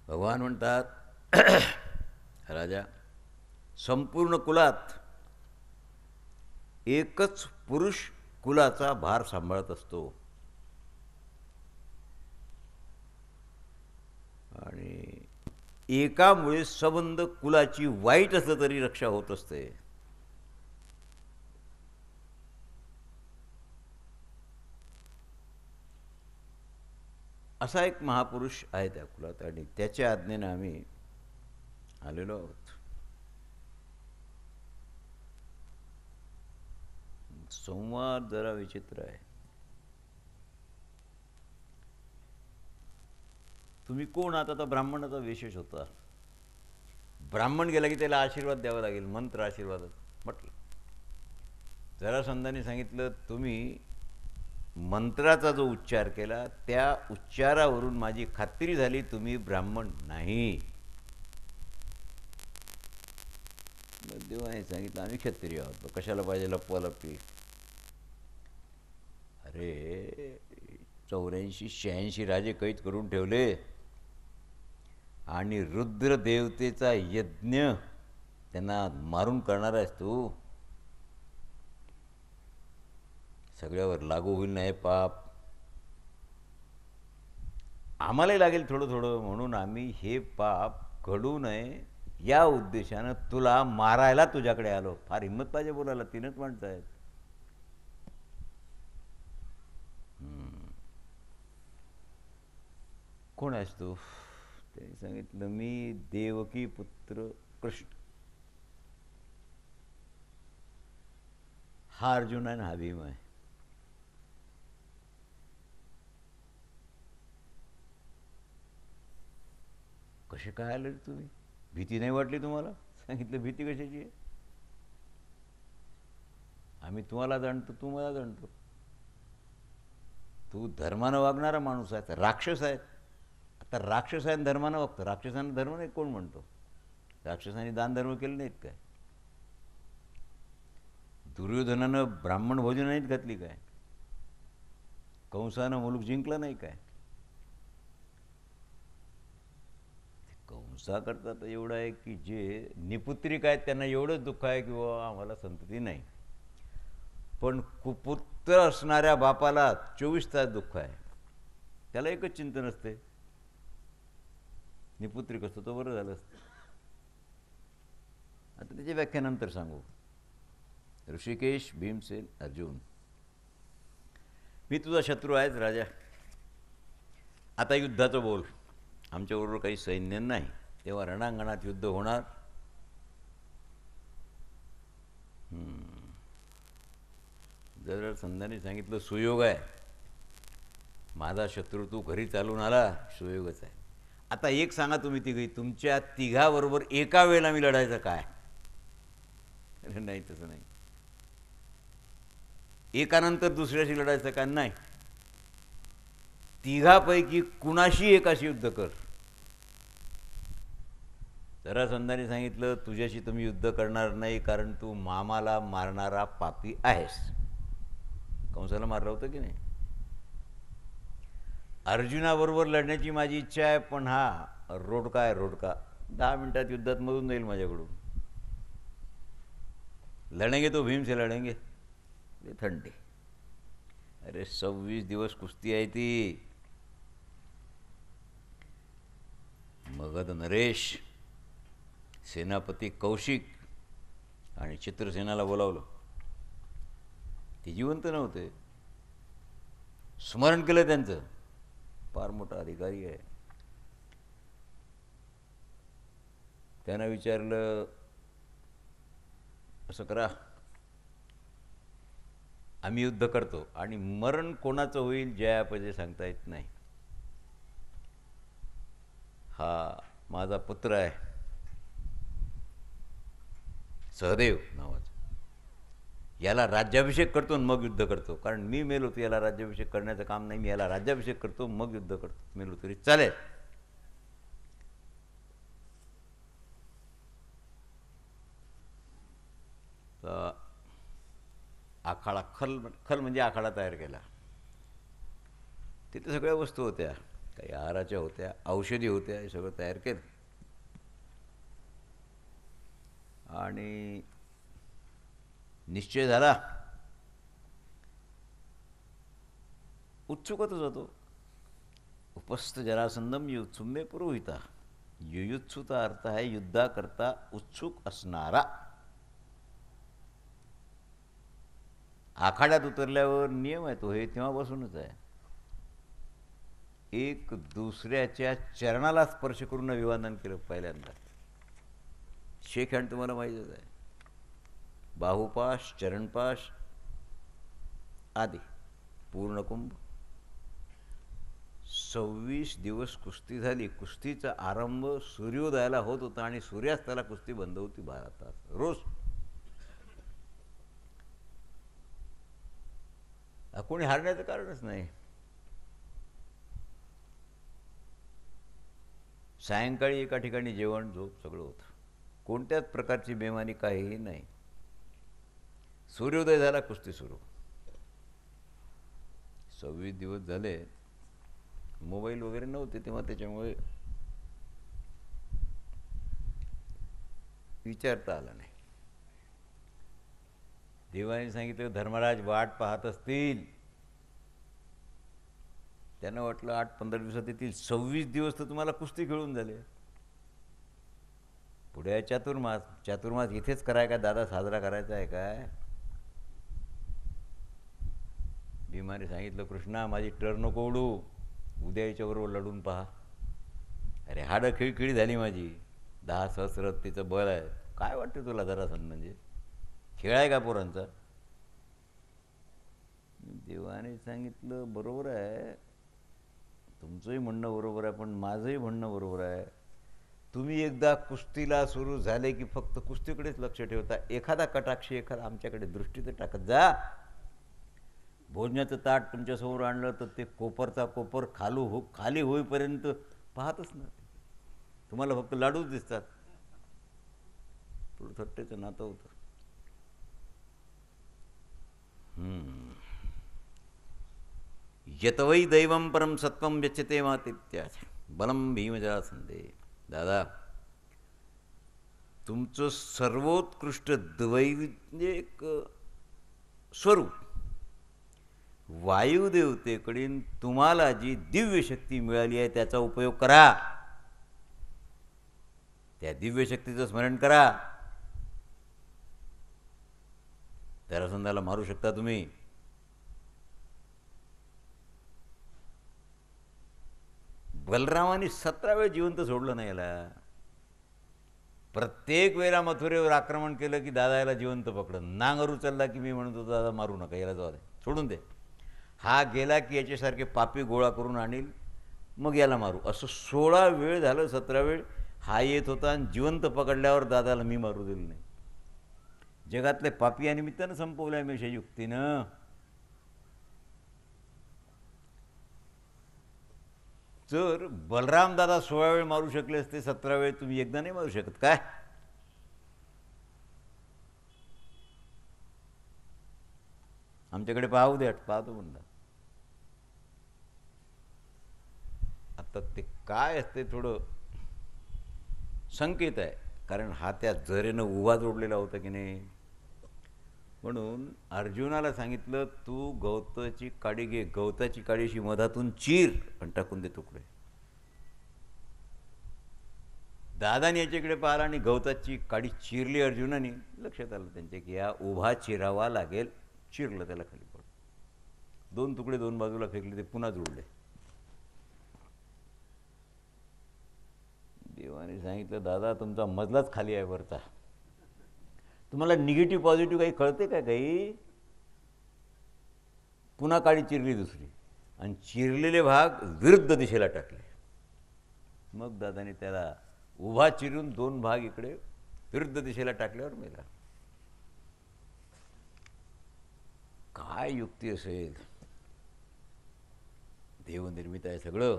भगवान म्हणतात, राजा संपूर्ण कुलात एकच पुरुष कुलाचा भार सांभाळत असतो. आणि एकामुळे संबंध कुलाची वाईट असलं तरी रक्षा होत असते. असा एक महापुरुष आहे त्या कुलात आणि त्याच्या आज्ञेने आम्ही आलेलो आहोत. संवाद जरा विचित्र आहे. तुम्ही कोण आहात? आता ब्राह्मणाचा विशेष होता. ब्राह्मण गेला की त्याला आशीर्वाद द्यावा लागेल, मंत्र आशीर्वाद म्हटलं. जरासंधाने सांगितलं, तुम्ही मंत्राचा जो उच्चार केला त्या उच्चारावरून माझी खात्री झाली तुम्ही ब्राह्मण नाही. देवाने सांगितलं आम्ही क्षत्रिय आहोत, कशाला पाहिजे लपवालपी. अरे 84-86 राजे कैद करून ठेवले आणि रुद्र देवतेचा यज्ञ त्यांना मारून करणार आहेस तू. सगळ्यावर लागू होईल नाही पाप, आम्हालाही लागेल थोडं थोडं, म्हणून आम्ही हे पाप घडू नये या उद्देशानं तुला मारायला तुझ्याकडे आलो. फार हिंमत पाहिजे बोलायला, तीनच माणसं आहेत. कोण आहेस तू? त्यांनी सांगितलं मी देवकी पुत्र कृष्ण. हा अर्जुन आहे ना, हा भीम आहे. कसे काय आले तुम्ही? भीती नाही वाटली तुम्हाला? सांगितलं भीती कशाची आहे? आम्ही तुम्हाला जाणतो, तू मला जाणतो. तू धर्मानं वागणारा माणूस आहे, राक्षस आहेत. आता राक्षस आहे धर्मानं वागतो. राक्षसांना धर्म नाही कोण म्हणतो? राक्षसांनी दान धर्म केले नाहीत काय? दुर्योधनानं ब्राह्मण भोजन नाहीत घातली काय? कंसानं मुलूक जिंकला नाही काय? कंसाकरता तर एवढं आहे की जे निपुत्रिक आहेत त्यांना एवढंच दुःख आहे की बाबा आम्हाला संतती नाही, पण कुपुत्र असणाऱ्या बापाला 24 तास दुःख आहे. त्याला एकच चिंतन असते, निपुत्रिक असतो तो बरं झालं असतं. आता त्याची व्याख्या नंतर सांगू. ऋषिकेश, भीमसेन, अर्जुन, मी तुझा शत्रू आहेच राजा. आता युद्धाचं बोल. आमच्याबरोबर काही सैन्य नाही, तेव्हा रणांगणात युद्ध होणार. जर संध्याने सांगितलं सुयोग आहे, माझा शत्रू तू घरी चालून आला, सुयोगच आहे. आता एक सांगा तुम्ही तिघी, तुमच्या तिघाबरोबर एका वेळेला मी लढायचं काय? अरे नाही, तसं नाही. एकानंतर दुसऱ्याशी लढायचं का? नाही. तिघापैकी कुणाशी एकाशी युद्ध कर. जरासंधाने सांगितलं तुझ्याशी तुम्ही युद्ध करणार नाही, कारण तू मामाला मारणारा पापी आहेस. कंसाला मारलं होतं की नाही? अर्जुनाबरोबर लढण्याची माझी इच्छा आहे, पण हा रोडका आहे, रोडका. 10 मिनिटात युद्धात मरून जाईल माझ्याकडून. लढेंगे तो भीम से लढेंगे. थंडी. अरे 26 दिवस कुस्ती आहे ती. मगध नरेश, सेनापती कौशिक आणि चित्रसेनाला बोलावलं. ते जिवंत नव्हते, स्मरण केलं त्यांचं. फार मोठा अधिकारी आहे. त्यांना विचारलं असं करा, आम्ही युद्ध करतो आणि मरण कोणाचं होईल जयापजय सांगता येत नाही. हा माझा पुत्र आहे सहदेव नावाचा, याला राज्याभिषेक करतो आणि मग युद्ध करतो. कारण मी मेलो तर याला राज्याभिषेक करण्याचं काम नाही, मी याला राज्याभिषेक करतो मग युद्ध करतो. मेलो तरी चालेल. तर आखाडा, खल म्हणजे आखाडा तयार केला. तिथे सगळ्या वस्तू होत्या, काही आहाराच्या होत्या, औषधी होत्या, हे सगळं तयार केलं. आणि निश्चय झाला. उत्सुकतच होतो. उपस्थ जरासंधम युत्सुमे पुरोहिता. युयुत्सुचा अर्थ आहे युद्धाकरता उत्सुक असणारा. आखाड्यात उतरल्यावर नियम आहे तो, हे तेव्हापासूनच आहे. एक दुसऱ्याच्या चरणाला स्पर्श करून अभिवादन केलं पहिल्यांदा. शेख हँड तुम्हाला माहीतच आहे. बाहुपाश, चरणपाश आदी पूर्णकुंभ. 26 दिवस कुस्ती झाली. कुस्तीचा आरंभ सूर्योदयाला होत होता आणि सूर्यास्ताला कुस्ती बंद होती 12 तास रोज. कोणी हारण्याचं कारणच नाही. सायंकाळी एका ठिकाणी जेवण झोप सगळं होतं. कोणत्याच प्रकारची बेमानी काहीही नाही. सूर्योदय झाला, कुस्ती सुरू. 26 दिवस झाले. मोबाईल वगैरे नव्हते तेव्हा, त्याच्यामुळे विचारता आला नाही. देवाने सांगितलं धर्मराज वाट पाहत असतील. त्यांना वाटलं 8-15 दिवसात येतील. 26 दिवस तर तुम्हाला कुस्ती खेळून झाले. पुढे चातुर्मास. चातुर्मास इथेच कराय का दादा, साजरा करायचा आहे काय? भीमाने सांगितलं कृष्णा माझी टर नको उडू, उद्या याच्याबरोबर लढून पहा. अरे हाडं खिळखिळी झाली माझी. 10 सहस्र तिचं बळ आहे. काय वाटतं तुला जरासं म्हणजे खेळ आहे का पोरांचा? देवाने सांगितलं बरोबर आहे, तुमचंही म्हणणं बरोबर आहे, पण माझंही म्हणणं बरोबर आहे. तुम्ही एकदा कुस्तीला सुरू झाले की फक्त कुस्तीकडेच लक्ष ठेवता. एखादा कटाक्षी एखादा आमच्याकडे दृष्टी तर टाकत जा. भोजनाचं ताट तुमच्यासमोर आणलं तर ते कोपरचा कोपर खाली होईपर्यंत पाहतच ना. तुम्हाला फक्त लाडूच दिसतात. थोडं थट्टेचं नातं होतं. यतवै दैवं परम सत्वं व्यच्यते मातित्या बलम भीमजरासंधे. दादा तुमचं सर्वोत्कृष्ट म्हणजे एक स्वरूप वायुदेवतेकडून तुम्हाला जी दिव्य शक्ती मिळाली आहे त्याचा उपयोग करा. त्या दिव्य शक्तीचं स्मरण करा. जरासंधाला मारू शकता तुम्ही. बलरामाने 17 वेळ जिवंत सोडलं नाही याला. प्रत्येक वेळेला मथुरेवर आक्रमण केलं की दादा याला जिवंत पकडन. नांगर उचलला की मी म्हणत होतो दादा मारू नका, याला जाऊ दे, सोडून दे. हा गेला की याच्यासारखे पापी गोळा करून आणील, मग याला मारू. असं 16 वेळ झालं. 17 वेळ हा येत होता आणि जिवंत पकडल्यावर दादाला मी मारू दिलं नाही. जगातले पापी या निमित्तानं संपवलंय मी युक्तीनं. जर बलराम दादा 16 वेळ मारू शकले असते, 17 वेळ तुम्ही एकदा नाही मारू शकत काय? आमच्याकडे पाहू द्या, पाहतो म्हणला. आता ते काय असते थोडं संकेत आहे, कारण हा त्या जरेनं उभा जोडलेला होता की नाही. म्हणून अर्जुनाला सांगितलं तू गवताची काडी घे, गवताची काडीशी मधातून चीर आणि टाकून दे तुकडे. दादाने याच्याकडे पाहिला आणि गवताची काडी चिरली अर्जुनाने. लक्षात आलं त्यांच्या की या उभा चिरावा लागेल. चिरलं, त्याला खाली पडलं. 2 तुकडे 2 बाजूला फेकले, ते पुन्हा जोडले. देवाने सांगितलं दादा तुमचा मजलाच खाली आहे वरचा. तुम्हाला निगेटिव्ह पॉझिटिव्ह काही कळते का काही? पुन्हा काडी चिरली दुसरी आणि चिरलेले भाग विरुद्ध दिशेला टाकले. मग दादाने त्याला उभा चिरून 2 भाग इकडे विरुद्ध दिशेला टाकल्यावर मेला. काय युक्ती असेल? देवनिर्मित आहे सगळं.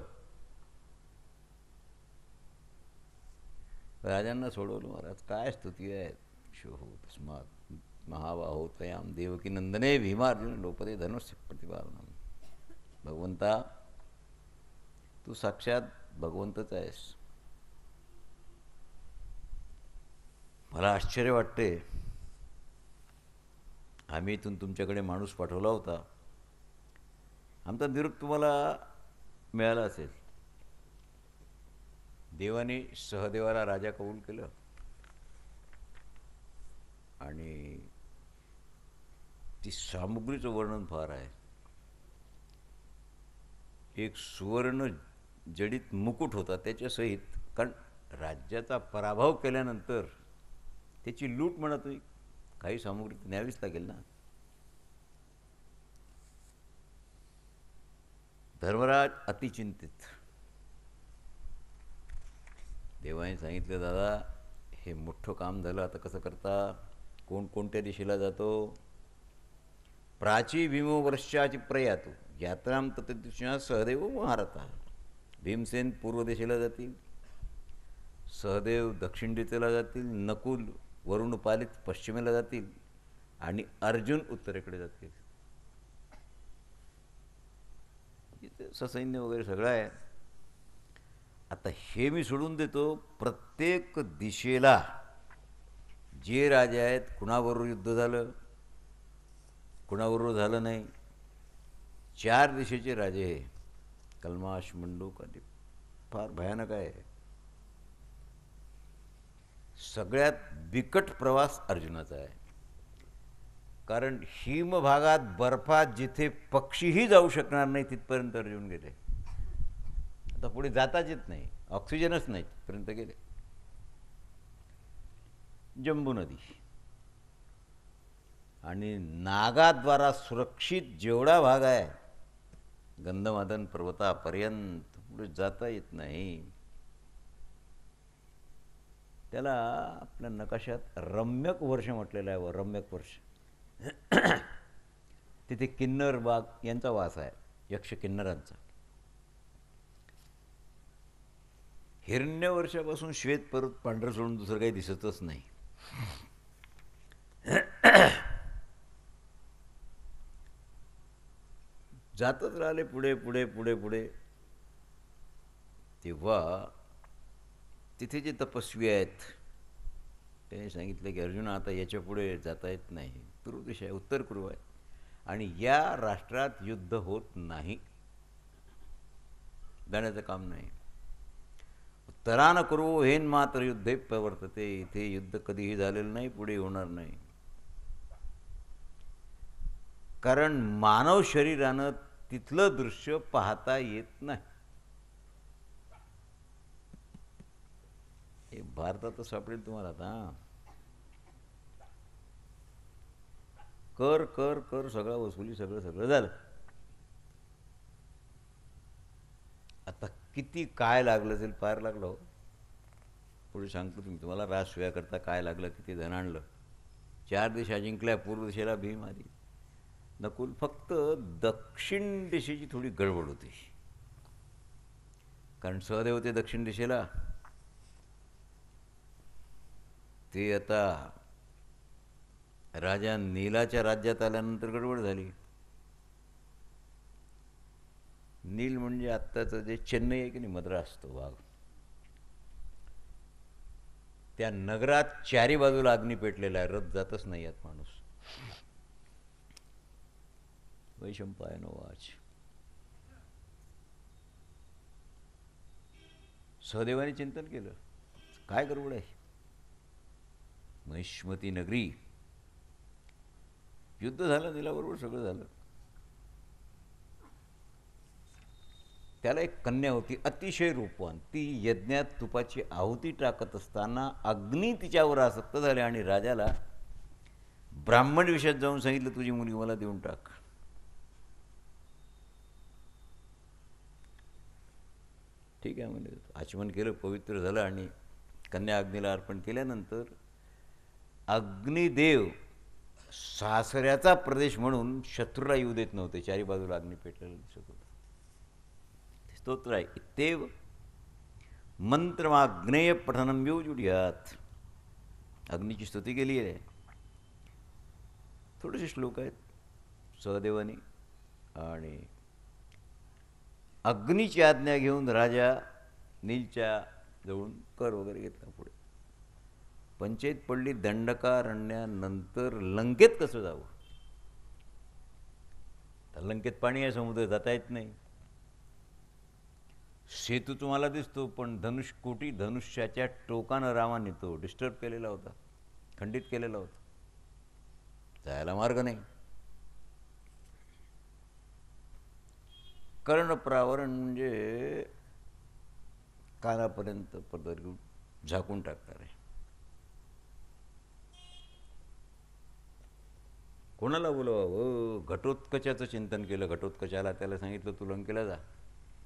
राजांना सोडवलं महाराज. काय स्तुती आहे. शोहो तस्मात् महाबाहो त्वयां देवकी नंदने भीमार्जुन लोपदे धनुष्य प्रतिपादनम. भगवंता तू साक्षात भगवंतच आहेस. मला आश्चर्य वाटते, आम्ही इथून तुमच्याकडे माणूस पाठवला होता. आमचा निरोप तुम्हाला मिळाला असेल. देवाने सहदेवाला राजा कबूल केलं आणि ती सामुग्रीचं वर्णन फार आहे. एक सुवर्ण जडित मुकुट होता त्याच्यासहित, कारण राज्याचा पराभव केल्यानंतर त्याची लूट म्हणत होती, काही सामुग्री न्यावीच लागेल ना. धर्मराज अतिचिंतित. देवाने सांगितलं दादा हे मोठं काम झालं, आता कसं करता? कोण कोणत्या दिशेला जातो? प्राची भीमो वर्षाची प्रयातो यात्राम तत्दिशा सहदेव महारथा. भीमसेन पूर्व दिशेला जातील, सहदेव दक्षिण दिशेला जातील, नकुल वरुण पालित पश्चिमेला जातील आणि अर्जुन उत्तरेकडे जातील. ससैन्य वगैरे सगळं आहे. आता हे मी सोडून देतो. प्रत्येक दिशेला जे राजे आहेत, कुणाबरोबर युद्ध झालं, कुणाबरोबर झालं नाही. 4 दिशेचे राजे हे कल्माश मंडूक आदी फार भयानक आहे. सगळ्यात बिकट प्रवास अर्जुनाचा आहे. कारण हिमभागात बर्फात जिथे पक्षीही जाऊ शकणार नाही तिथपर्यंत अर्जुन गेले. आता पुढे जाताच येत नाही, ऑक्सिजनच नाही, तिथपर्यंत गेले. जंबू नदी आणि नागाद्वारा सुरक्षित जेवढा भाग आहे गंधमादन पर्वतापर्यंत पुढे जाता येत नाही. त्याला आपल्या नकाशात रम्यक वर्ष म्हटलेलं आहे. रम्यक वर्ष. तिथे किन्नर बाग यांचा वास आहे, यक्ष किन्नरांचा. हिरण्यवर्षापासून श्वेत पर्वत पांढरं सोडून दुसरं काही दिसतच नाही. जातच राहिले पुढे पुढे पुढे पुढे. तेव्हा तिथे जे तपस्वी आहेत त्यांनी सांगितलं की अर्जुन आता याच्या पुढे जाता येत नाही. पूर्व दिशा आहे, उत्तर पूर्व आहे आणि या राष्ट्रात युद्ध होत नाही, जाण्याचं काम नाही. उत्तरान कुरु हेन मात्र युद्धे प्रवर्तते. इथे युद्ध कधीही झालेलं नाही, पुढे होणार नाही. कारण मानव शरीरानं तिथलं दृश्य पाहता येत नाही. हे भारतात सापडेल तुम्हाला. आता कर कर कर सगळं वसुली, सगळं सगळं झालं. आता किती काय लागलं असेल, फार लागलं हो. पुढे सांगतो तुम्हाला रासव्या करता काय लागलं, किती धन आणलं. 4 दिशा जिंकल्या, पूर्व दिशेला भीम आली. नकुल फक्त दक्षिण दिशेची थोडी गडबड होती, कारण सहदेव होते दक्षिण दिशेला. ते आता राजा नीलाच्या राज्यात आल्यानंतर गडबड झाली. नील म्हणजे आत्ताचं जे चेन्नई आहे की नाही, मद्रास, तो भाग. त्या नगरात 4ही बाजूला अग्नी पेटलेला आहे, रथ जातच नाही यात माणूस. वैशंपायन वाच. सहदेवाने चिंतन केलं, काय गडबड आहे. महिष्मती नगरी, युद्ध झालं, नीलाबरोबर सगळं झालं. त्याला एक कन्या होती, अतिशय रूपवान. ती यज्ञात तुपाची आहुती टाकत असताना अग्नी तिच्यावर आसक्त झाले आणि राजाला ब्राह्मण विषयात जाऊन सांगितलं, तुझी मुलगी मला देऊन टाक. ठीक आहे म्हणजे आचमन केलं, पवित्र झालं आणि कन्या अग्नीला अर्पण केल्यानंतर अग्निदेव सासऱ्याचा प्रदेश म्हणून शत्रूला येऊ देत नव्हते. 4ही बाजूला अग्नी पेटलेलं दिसत होतं. स्तोत्र आहे, इत्तेव मंत्रमाग्नेय पठनम योजुड्यात. अग्नीची स्तुती केली आहे. थोडेसे श्लोक आहेत सहदेवानी. आणि अग्नीची आज्ञा घेऊन राजा नीलच्या जवळून कर वगैरे घेतला. पुढे पंचायत पडली दंडकारण्यानंतर लंकेत कसं जावं. तर लंकेत पाणी आहे, समुद्र जाता येत नाही. सेतू तुम्हाला दिसतो, पण कोटी धनुष्याच्या टोकानं रामाने तो डिस्टर्ब केलेला होता, खंडित केलेला होता. जायला मार्ग नाही. कर्णप्रावरण म्हणजे कानापर्यंत पदर घेऊन झाकून टाकणार आहे. कोणाला बोलवावं. घटोत्कचाचं चिंतन केलं. घटोत्कचाला त्याला सांगितलं, तू लंकेला जा,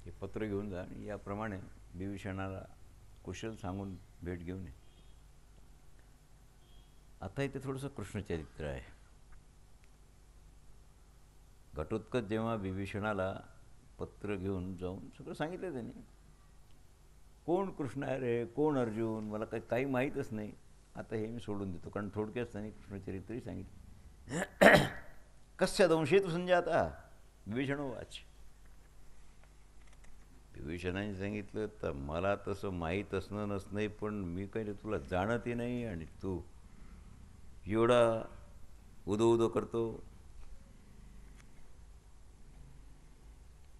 हे पत्र घेऊन जा आणि याप्रमाणे विभीषणाला कुशल सांगून भेट घेऊन ये. आता इथे थोडंसं कृष्णचरित्र आहे. घटोत्कच जेव्हा विभीषणाला पत्र घेऊन जाऊन सगळं सांगितलं त्यांनी, कोण कृष्ण आहे रे, कोण अर्जुन, मला काही माहीतच नाही. आता हे मी सोडून देतो, कारण थोडक्यात त्यांनी कृष्णचरित्रही सांगितलं. कस्य दंशे तू संजाता विभीषण वाच. विभीषणाने सांगितलं, तर मला तसं माहीत असणं नसणं, पण मी काही तुला जाणतही नाही आणि तू एवढा उदो उदो करतो.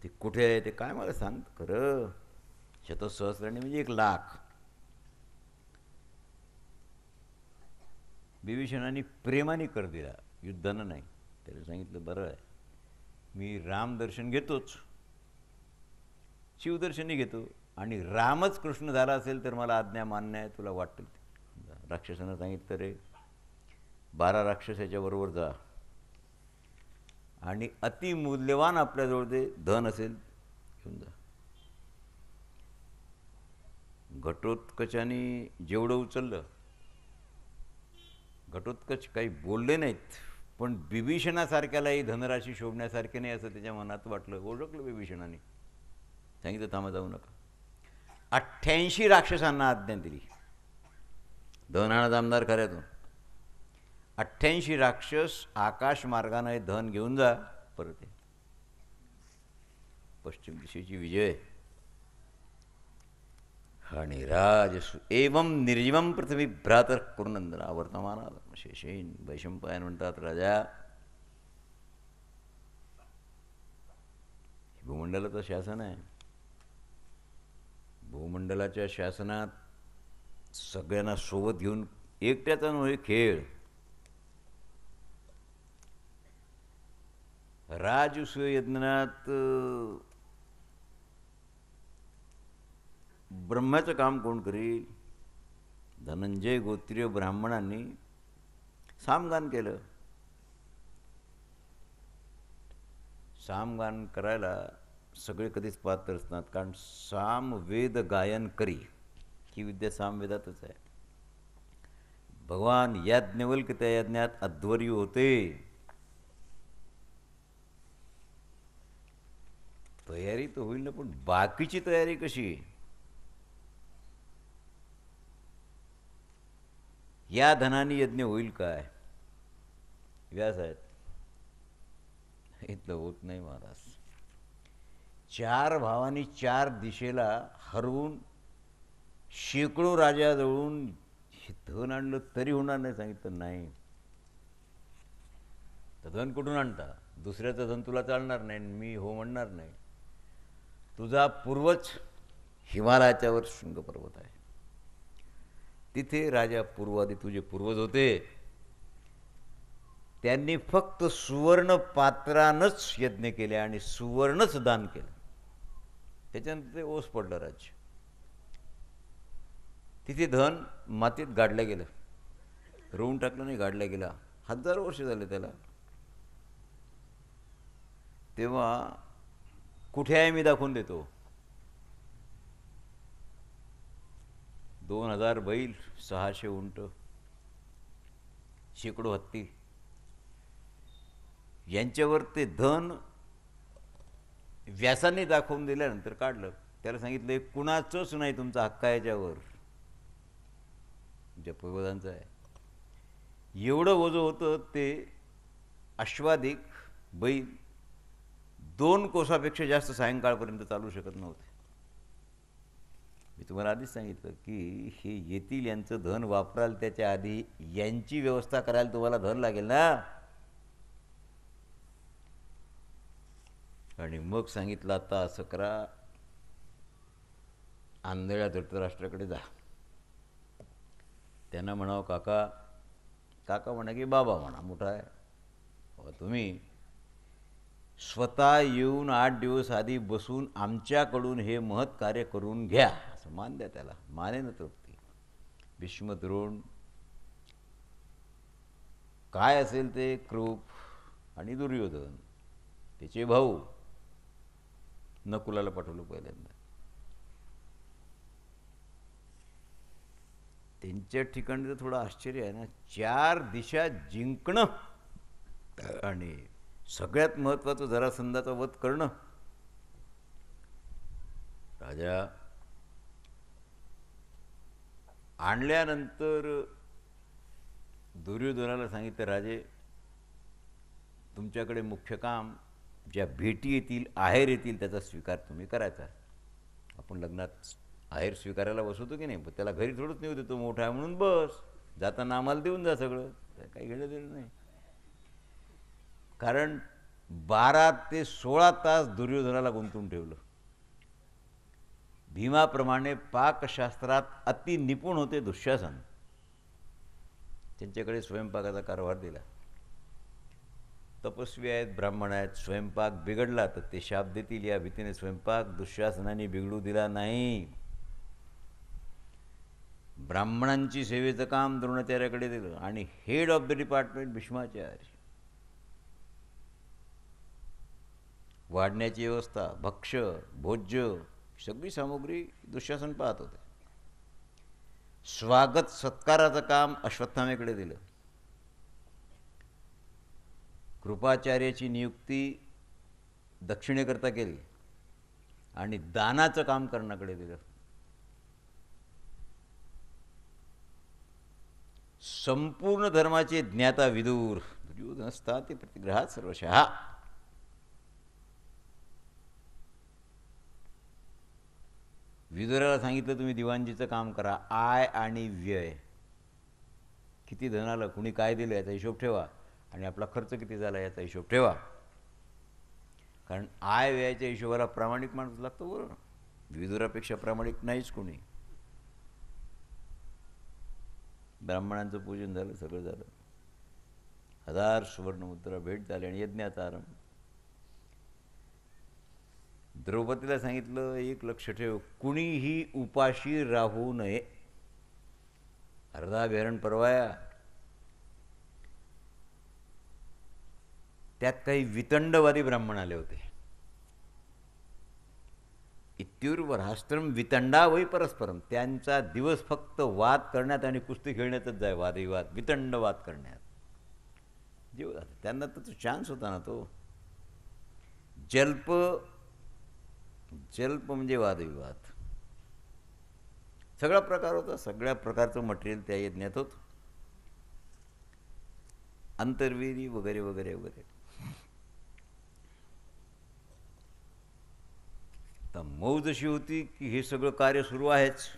ते कुठे आहे ते काय मला सांग खरं. शतसहस्राणी म्हणजे 1,00,000. विभीषणाने प्रेमाने कर दिला, युद्धानं नाही. त्याला सांगितलं बरं आहे, मी रामदर्शन घेतोच, शिवदर्शनही घेतो, आणि रामच कृष्ण झाला असेल तर मला आज्ञा मान्य आहे, तुला वाटेल. राक्षसानं सांगितलं रे 12 राक्षस याच्याबरोबर जा, आणि अतिमूल्यवान आपल्याजवळ जे धन असेल घेऊन जा. घटोत्कचाने जेवढं उचललं, घटोत्कच काही बोलले नाहीत, पण विभीषणासारख्यालाही धनराशी शोभण्यासारखे नाही असं त्याच्या मनात वाटलं. ओळखलं विभीषणाने, सांगितलं थांबा जाऊ नका. 88 राक्षसांना आज्ञा दिली, धन आणा दामदार खऱ्यातून. 88 राक्षस आकाश मार्गाने हे धन घेऊन जा परत. पश्चिम दिशेची विजय. आणि राजसु एवं निर्जीवम पृथ्वी भ्रातर कुरुनंदना वर्तमाना शेषेन. वैशंपायन म्हणतात, राजा भूमंडलाचं शासन आहे, भूमंडलाच्या शासनात सगळ्यांना सोबत घेऊन एकट्याचा नव्हे खेळ. राजसूय यज्ञात ब्रह्माचं काम कोण करील? धनंजय गोत्रीय ब्राह्मणांनी सामगान केलं. सामगान करायला सगळे कधीच पात्र असतात, कारण सामवेद गायन करी ही विद्या सामवेदातच आहे. भगवान याज्ञवल्क्य त्या यज्ञात अध्वर्यू होते. तयारी तर होईल ना, पण बाकीची तयारी कशी? या धनाने यज्ञ होईल काय? व्यास आहेत, इथलं होत नाही महाराज. 4 भावांनी 4 दिशेला हरवून शेकडो राजाजवळून धन आणलं तरी होणार नाही. सांगितलं नाही. तर धन कुठून आणता? दुसऱ्याचं धन तुला चालणार नाही, मी हो म्हणणार नाही. तुझा पूर्वज हिमालयाच्यावर शृंगपर्वत आहे, तिथे राजा पूर्वादी तुझे पूर्वज होते, त्यांनी फक्त सुवर्ण पात्रानंच यज्ञ केले आणि सुवर्णच दान केलं. त्याच्यानंतर ते ओस पडलं राज्य. तिथे धन मातीत गाडलं गेलं, रोवून टाकलं नाही, गाडलं गेला. 1000 वर्ष झाले त्याला. तेव्हा कुठे आहे मी दाखवून देतो. 2000 बैल, 600 उंट, शेकडो हत्ती, यांच्यावर ते धन व्यासाने दाखवून दिल्यानंतर काढलं. त्याला सांगितलं कुणाचंच नाही, तुमचा हक्क आहे याच्यावर, तुमच्या पूर्वजांचा आहे. एवढं ओझं होतं ते. अश्वाधिक बैल 2 कोसापेक्षा जास्त सायंकाळपर्यंत चालू शकत नव्हते. मी तुम्हाला आधीच सांगितलं की हे येतील, यांचं धन वापराल त्याच्या आधी यांची व्यवस्था करायला तुम्हाला धन लागेल ना. आणि मग सांगितलं आता असं करा, आंधळ्या धृतराष्ट्राकडे जा, त्यांना म्हणावं काका, काका म्हणा की बाबा म्हणा, मोठा आहे, तुम्ही स्वतः येऊन 8 दिवस आधी बसून आमच्याकडून हे महत् कार्य करून घ्या, असं मान द्या त्याला. मानेनं तृप्ती. भीष्म, द्रोण, काय असेल ते, कृप आणि दुर्योधन, त्याचे भाऊ, नकुलाला पाठवलं पहिल्यांदा. त्यांच्या ठिकाणी तर थोडं आश्चर्य आहे ना. 4 दिशा जिंकणं आणि सगळ्यात महत्त्वाचं जरासंधाचा वध करणं. राजा आणल्यानंतर दुर्योधनाला सांगितलं, राजे तुमच्याकडे मुख्य काम, ज्या भेटी येतील, आहेर येतील, त्याचा स्वीकार तुम्ही करायचा. आपण लग्नात आहेर स्वीकारायला बसवतो की नाही, पण त्याला घरी थोडंच नेऊ देतो, मोठा आहे म्हणून बस, जाताना आम्हाला देऊन जा सगळं, काही घेणं देणं नाही. कारण 12 ते 16 तास दुर्योधनाला गुंतवून ठेवलं. भीमाप्रमाणे पाकशास्त्रात अति निपुण होते दुःशासन. त्यांच्याकडे स्वयंपाकाचा कारभार दिला. तपस्वी आहेत, ब्राह्मण आहेत, स्वयंपाक बिघडला तर ते शाप देतील या भीतीने स्वयंपाक दुःशासनाने बिघडू दिला नाही. ब्राह्मणांची सेवेचं काम द्रोणाचार्याकडे दिलं आणि head of the department Bhishmacharya. वाढण्याची व्यवस्था, भक्ष्य, भोज्य सगळी सामुग्री दुःशासन पाहत होते. स्वागत सत्काराचं काम अश्वत्थामेकडे दिलं. कृपाचार्याची नियुक्ती दक्षिणेकरता केली आणि दानाचं काम कर्णाकडे दिलं. संपूर्ण धर्माचे ज्ञाता विदूर दुर्योधनस्ता ते प्रतिग्रहात सर्वशः. विदुराला सांगितलं तुम्ही दिवाणजीचं काम करा. आय आणि व्यय किती धन आलं, कुणी काय दिलं याचा हिशोब ठेवा आणि आपला खर्च किती झाला याचा हिशोब ठेवा. कारण आय व्ययाच्या हिशोबाला प्रामाणिक माणूस लागतो. बरोबर, विदुरापेक्षा प्रामाणिक नाहीच कोणी. ब्राह्मणांचं पूजन झालं, सगळं झालं. 1000 सुवर्णमुद्रा भेट झाली आणि यज्ञाचा आरंभ. द्रौपदीला सांगितलं, एक लक्ष ठेव, कुणीही उपाशी राहू नये. अर्धा बेहरण परवाया. त्यात काही वितंडवादी ब्राह्मण आले होते. इत्युर्वराष्ट्रम वितंडा वै परस्परम. त्यांचा दिवस फक्त वाद करण्यात आणि कुस्ती खेळण्यातच जाय. वादविवाद, वितंड वाद करण्यात जीव. त्यांना तर तो चान्स होता ना. तो जल्प म्हणजे वादविवाद. सगळा प्रकार होता. सगळ्या प्रकारचं मटेरियल त्या यज्ञात होतं. अंतर्वेदी वगैरे वगैरे वगैरे. तर मौज अशी होती की हे सगळं कार्य सुरू आहेच.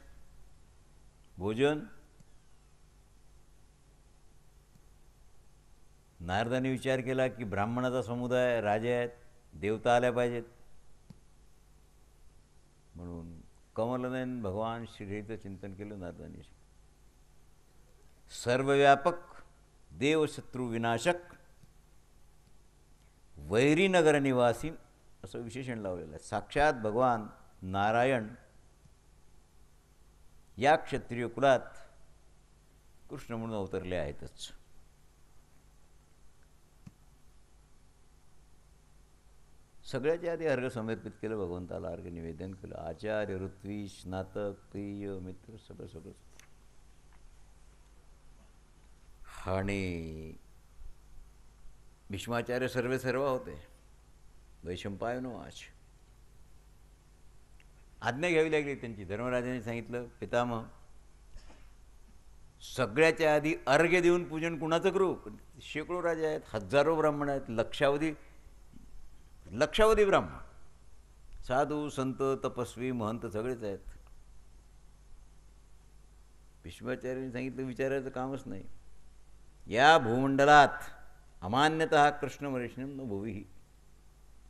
भोजन. नारदाने विचार केला की ब्राह्मणाचा समुदाय, राजे आहेत, देवता आल्या पाहिजेत. म्हणून कमलनयन भगवान श्रीहरीचं चिंतन केलं नारदांनी. सर्वव्यापक, देवशत्रू विनाशक, वैरीनगर निवासी असं विशेषण लावलेलं आहे. साक्षात भगवान नारायण या क्षत्रिय कुलात कृष्ण म्हणून अवतरले आहेतच. सगळ्याच्या आधी अर्घ्य समर्पित केलं, भगवंताला अर्घ्य निवेदन केलं. आचार्य, ऋत्वी, स्नातक, प्रिय, मित्र सगळं सगळं. आणि भीष्माचार्य सर्वे सर्व होते. वैशंपायनो आज आज्ञा घ्यावी लागली त्यांची. धर्मराजाने सांगितलं, पितामह सगळ्याच्या आधी अर्घ्य देऊन पूजन कुणाचं करू? शेकडो राजे आहेत, हजारो ब्राह्मण आहेत, लक्षावधी ब्राह्मण, साधू, संत, तपस्वी, महंत सगळेच आहेत. भीष्माचार्यांनी सांगितलं, विचारायचं कामच नाही. या भूमंडलात अमान्यतः कृष्ण वैष्णव न भुवी.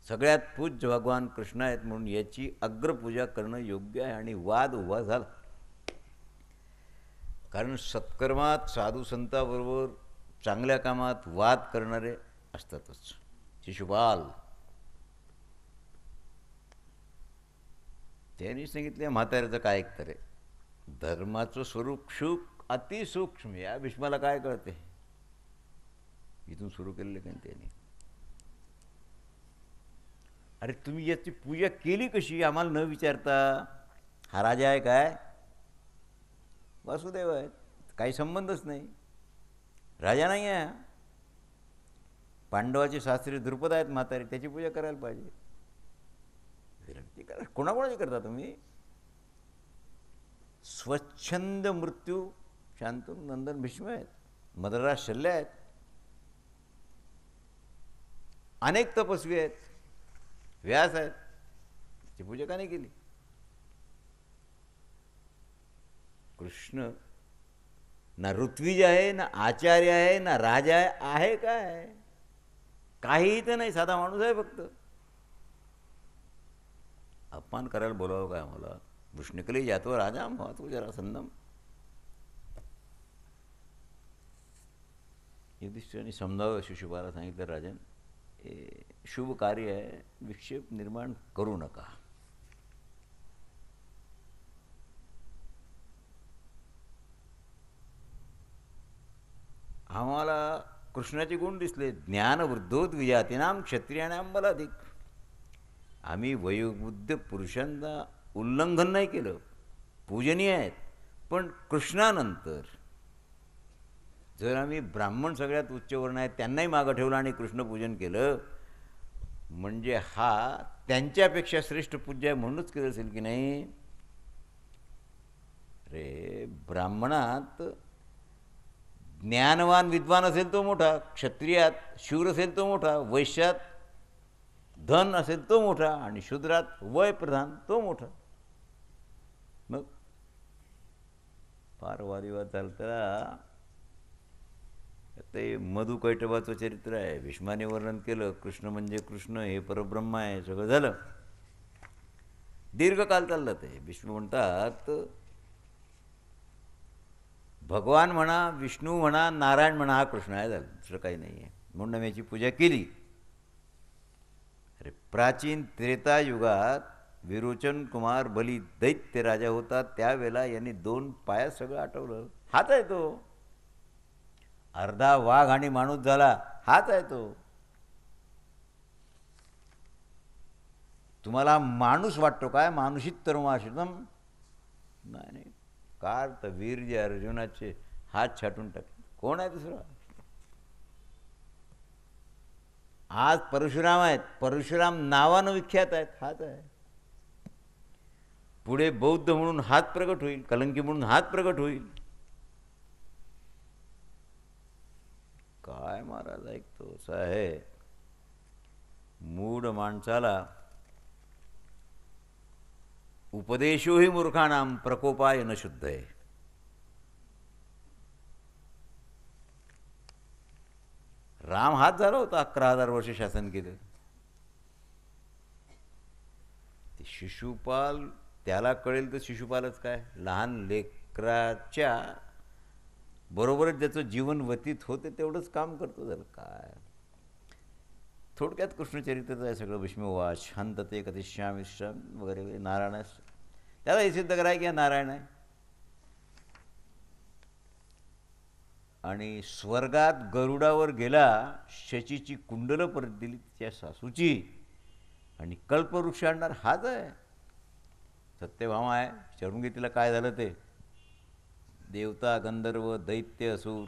सगळ्यात पूज्य भगवान कृष्ण आहेत म्हणून याची अग्रपूजा करणं योग्य आहे. आणि वाद उभा झाला. कारण सत्कर्मात साधू संताबरोबर चांगल्या कामात वाद करणारे असतातच. शिशुपाल त्यांनी सांगितले, म्हाताऱ्याचं काय ऐकतं रे, धर्माचं स्वरूप अतिसूक्ष्म. या भीष्माला काय कळते. इथून सुरू केलेलं का त्यांनी. अरे तुम्ही याची पूजा केली कशी आम्हाला न विचारता. हा राजा आहे काय, वासुदेव आहे, काही संबंधच नाही, राजा नाही आहे. पांडवाचे शास्त्री द्रुपद आहेत म्हातारे, त्याची पूजा करायला पाहिजे. विरक्ती करा. कोणाकोणाची करता तुम्ही. स्वच्छंद मृत्यू शांतनु नंदन भीष्म आहेत, मदराज शल्य आहेत, अनेक तपस्वी आहेत, व्यास आहेत. त्याची पूजा का नाही केली. कृष्ण ना ऋत्विज आहे, ना आचार्य आहे, ना राजा आहे काय. काही तर नाही, साधा माणूस आहे फक्त. अपमान करायला बोलावं काय मला? वृष्णिकली जातो राजाम तू जरासंधम. युधिष्ठिराने समजावं शिशुपाला सांगितलं, राजन हे शुभ कार्य आहे, विक्षेप निर्माण करू नका. आम्हाला कृष्णाचे गुण दिसले. ज्ञानवृद्धोद्विजातीनाम क्षत्रियाणाम बलाधिक. आम्ही वयोवृद्ध पुरुषांना उल्लंघन नाही केलं, पूजनीय आहेत. पण कृष्णानंतर जर आम्ही ब्राह्मण सगळ्यात उच्चवर्ण आहेत त्यांनाही मागं ठेवलं आणि कृष्णपूजन केलं, म्हणजे हा त्यांच्यापेक्षा श्रेष्ठ पूज्य आहे म्हणूनच केलं असेल की नाही. रे ब्राह्मणात ज्ञानवान विद्वान असेल तो मोठा, क्षत्रियात शूर असेल तो मोठा, वैश्यात धन असेल तो मोठा, आणि शूद्रात वय प्रधान तो मोठा. मग फार वादिवाद चालता. ते मधु कैटभाचं चरित्र आहे, भीष्माने वर्णन केलं. कृष्ण म्हणजे कृष्ण, हे परब्रह्म आहे, सगळं झालं. दीर्घकाल चाललं ते. भीष्म म्हणतात भगवान म्हणा, विष्णू म्हणा, नारायण म्हणा, हा कृष्ण आहे, झालं, दुसरं काही नाही आहे. म्हणून आम्ही याची पूजा केली. अरे प्राचीन त्रेतायुगात विरोचन कुमार बली दैत्य राजा होता, त्यावेळेला यांनी 2 पायात सगळं आठवलं. हाच आहे तो. अर्धा वाघ आणि माणूस झाला, हाच आहे तो. तुम्हाला माणूस वाटतो काय? मानुषित तरुमाश्रितम नाही नाही. कार्त वीर जे अर्जुनाचे हात छाटून टाकले, कोण आहे दुसरा? आज परशुराम आहेत, परशुराम नावानं विख्यात आहेत, हाच आहे. पुढे बौद्ध म्हणून हात प्रगट होईल, कलंकी म्हणून हात प्रगट होईल. काय महाराज ऐकतो असं आहे. मूढ माणसाला उपदेशोही मूर्खानाम प्रकोपाय न शुद्ध आहे. राम हात झाला होता, 11,000 वर्ष शासन केलं. ते शिशुपाल, त्याला कळेल तर शिशुपालच काय, लहान लेकराच्या बरोबरच ज्याचं जीवन व्यतीत होते तेवढंच काम करतो. झालं काय? थोडक्यात कृष्णचरित्राचं आहे सगळं. भीष्मवाच शांतते कथिष्याम विश्राम वगैरे वगैरे. नारायण त्याला हे सिद्ध कराय की नारायण आहे. आणि स्वर्गात गरुडावर गेला, शचीची कुंडलं परत दिली त्या सासूची, आणि कल्पवृक्ष आणणार हाच आहे. सत्यभामा आहे, चढून घे तिला काय झालं ते. देवता, गंधर्व, दैत्य, असुर,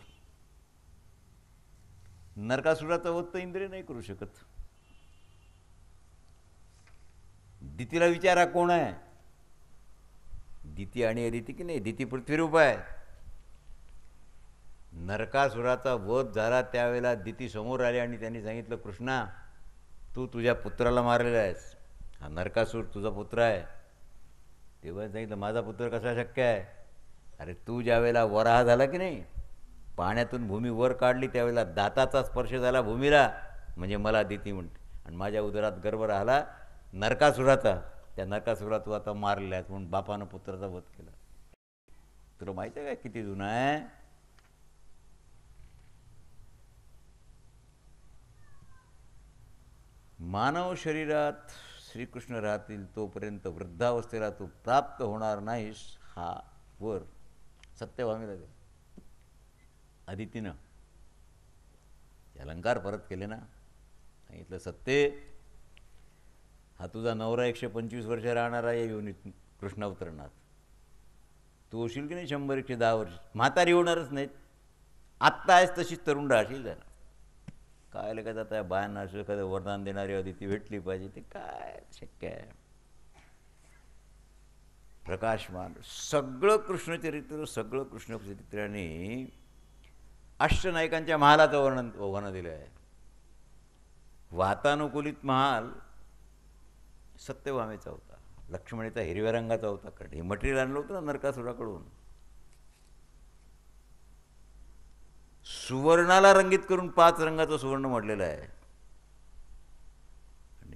नरकासुराचा वध तर इंद्रिय नाही करू शकत. दितीला विचारा कोण आहे. दिती आणि अदिती की नाही, दिती पृथ्वीरूप आहे. नरकासुराचा वध झाला त्यावेळेला दिती समोर आली आणि त्यांनी सांगितलं, कृष्णा तू तुझ्या पुत्राला मारलेला आहेस, हा नरकासूर तुझा पुत्र आहे. तेव्हा सांगितलं माझा पुत्र कसा शक्य आहे. अरे तू ज्यावेळेला वराह झाला की नाही, पाण्यातून भूमी वर काढली, त्यावेळेला दाताचा स्पर्श झाला भूमीला, म्हणजे मला दिती म्हणते. आणि माझ्या उदरात गर्भ राहिला नरकासुराचा, त्या नरकासुरा तू आता मारलेला आहेस, म्हणून बापानं पुत्राचा वध केला. तुला माहिती आहे काय किती जुना आहे. मानव शरीरात श्रीकृष्ण राहतील तोपर्यंत वृद्धावस्थेला तू प्राप्त होणार नाहीस, हा वर सत्यभामेला दे. अदितीनं अलंकार परत केले ना, सांगितलं सत्य हा तुझा नवरा 125 वर्ष राहणार आहे योनीत कृष्ण अवतरणात. तू होशील की नाही 100-110 वर्ष, म्हातारी होणारच नाहीत. आत्ता आहेस तशीच तरुण राहशील. झाला काय लगा जात आहे बायांना असं एखादं वरदान देणारी अदिती भेटली पाहिजे, ते काय शक्य आहे. प्रकाशमान सगळं कृष्णचरित्र, सगळं कृष्णचरित्राने अष्टनायकांच्या महालाचं वर्णन दिलं आहे. वातानुकूलित महाल सत्यभामेचा होता, लक्ष्मणीचा हिरव्या रंगाचा होता, कारण हे मटेरियल आणलं होतं ना नरकासुराकडून. सुवर्णाला रंगीत करून 5 रंगाचं सुवर्ण म्हटलेलं आहे.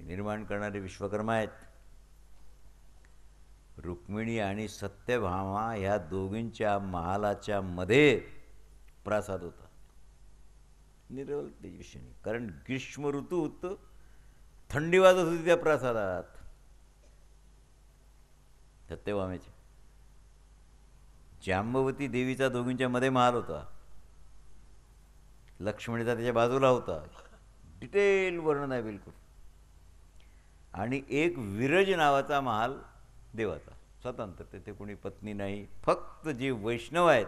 निर्माण करणारे विश्वकर्मा आहेत. रुक्मिणी आणि सत्यभामा ह्या दोघींच्या महालाच्या मध्ये प्रासाद होता. निर्मल तेजस्विनी. कारण ग्रीष्म ऋतूत थंडी वाजत होती त्या प्रासादात. सत्यभामेच्या जांबवती देवीचा दोघींच्या मध्ये महाल होता. लक्ष्मणीचा त्याच्या बाजूला होता. डिटेल वर्णन आहे बिलकुल. आणि एक विरज नावाचा महाल देवाचा स्वतंत्र. तेथे कोणी पत्नी नाही. फक्त जे वैष्णव आहेत,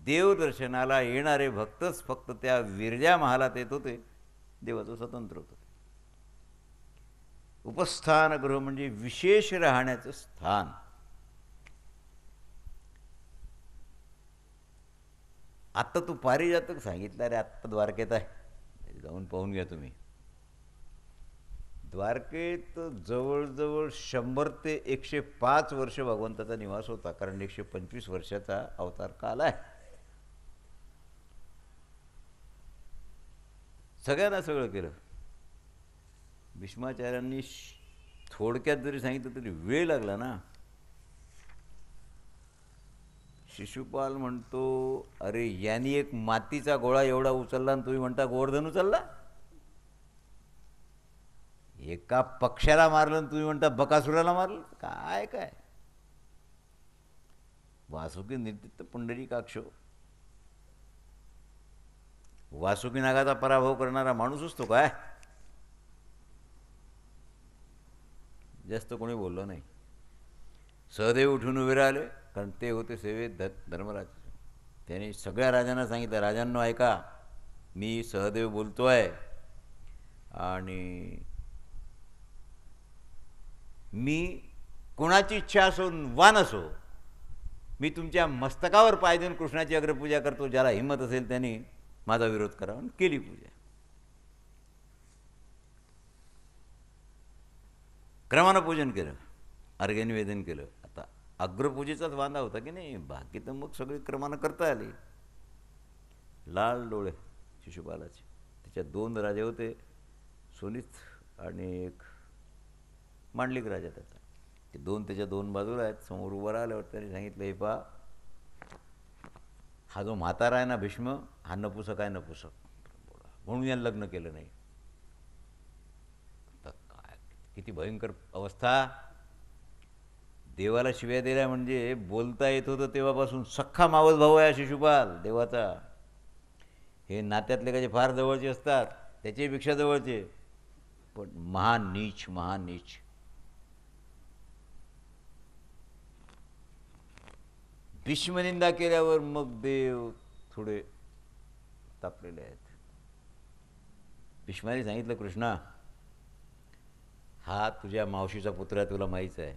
देवदर्शनाला येणारे भक्तच फक्त त्या विरजा महालात येत होते. देवाचं स्वतंत्र होतं. उपस्थानगृह म्हणजे विशेष राहण्याचं स्थान. आत्ता तू पारिजातक सांगितलं रे, आत्ता द्वारकेत आहे, जाऊन पाहून घ्या तुम्ही. द्वारकेत जवळजवळ 100 ते 105 वर्ष भगवंताचा निवास होता. कारण 125 वर्षाचा अवतार काल आहे. सगळ्यांना सगळं केलं. भीष्माचार्यांनी थोडक्यात जरी सांगितलं तरी वेळ लागला ना. शिशुपाल म्हणतो, अरे यांनी एक मातीचा गोळा एवढा उचलला आणि तुम्ही म्हणता गोवर्धन उचलला. एका पक्षाला मारलं आणि तुम्ही म्हणता बकासुराला मारलं. काय काय वासुकी निर्दित पुंडरीकाक्ष. वासुकी नागाचा पराभव करणारा माणूस असतो काय. जास्त कोणी बोललं नाही. सहदेव उठून उभे राहिले, कारण ते होते सेवेत धर्मराज. त्याने सगळ्या राजांना सांगितलं, राजांनो ऐका, मी सहदेव बोलतो आहे आणि मी कोणाची इच्छा असो वा नसो, मी तुमच्या मस्तकावर पाय देऊन कृष्णाची अग्रपूजा करतो. ज्याला हिंमत असेल त्यांनी माझा विरोध करावा. आणि केली पूजा. क्रमानं पूजन केलं, अर्घ्यनिवेदन केलं. आता अग्रपूजेचाच वांदा होता की नाही, बाकी तर मग सगळी क्रमानं करता आली. लाल डोळे शिशुपालाचे. त्याच्यात 2 राजे होते, सोनित आणि एक मांडलिक राजा त्याचा. ते 2 त्याच्या 2 बाजूला आहेत. समोर उभं राहिल्यावर त्यांनी सांगितलं, हे पहा, हा जो म्हातारा आहे ना भीष्म, हा नपुसक आहे, नपुसक, म्हणून यानं लग्न केलं नाही. तर काय किती भयंकर अवस्था. देवाला शिव्या दिल्या म्हणजे बोलता येत होतं तेव्हापासून. सख्खा मावस भाऊ आहे शिशुपाल देवाचा. हे नात्यातले कसे फार जवळचे असतात, त्याच्यापेक्षा जवळचे, पण महान नीच, महान नीच. भीष्मनिंदा केल्यावर मग देव थोडे तापलेले आहेत. भीष्माने सांगितलं, कृष्णा, हा तुझ्या मावशीचा पुत्र आहे, तुला माहीत आहे.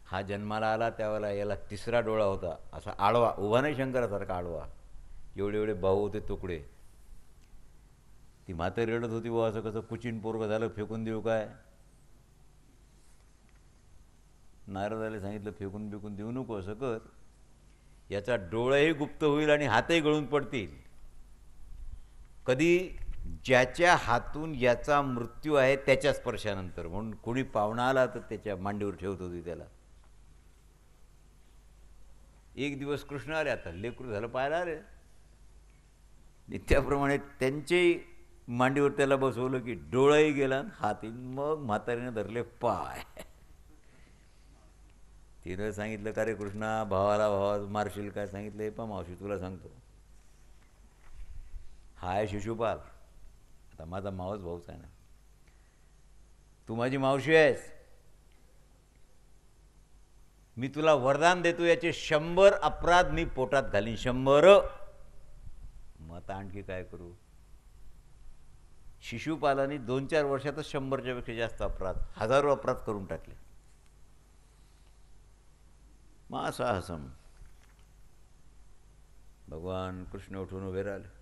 हा जन्माला आला त्यावेळेला याला 3रा डोळा होता, असा आडवा, उभा नाही, शंकरासारखा आडवा. एवढे एवढे भाऊ होते तुकडे. ती म्हातारी रडत होती, व असं कसं कुचीन पोरगं झालं, फेकून देऊ काय. नारदाला सांगितलं, फेकून बिकून देऊ नको, असं कर, याचा डोळाही गुप्त होईल आणि हातही गळून पडतील. कधी ज्याच्या हातून याचा मृत्यू आहे त्याच्या स्पर्शानंतर. म्हणून कोणी पाहुणा आला तर त्याच्या मांडीवर ठेवत होती त्याला. एक दिवस कृष्ण आले, आता लेकरू झालं पाहायला आले, त्याप्रमाणे त्यांचे मांडीवर त्याला बसवलं की डोळाही गेला, हाती. मग म्हातारीने धरले पाय. तिनं सांगितलं, का रे कृष्णा, भावा मारशील काय. सांगितलं, हे पा मावशी, तुला सांगतो, हा आहे शिशुपाल, आता माझा मावस भाऊच आहे ना, तू माझी मावशी आहेस, मी तुला वरदान देतो, याचे 100 अपराध मी पोटात घालीन, 100. मग आता आणखी काय करू. शिशुपालाने 2-4 वर्षातच 100च्या पेक्षा जास्त अपराध, हजारो अपराध करून टाकले. मासाहसम. भगवान कृष्ण उठून उभे राहिले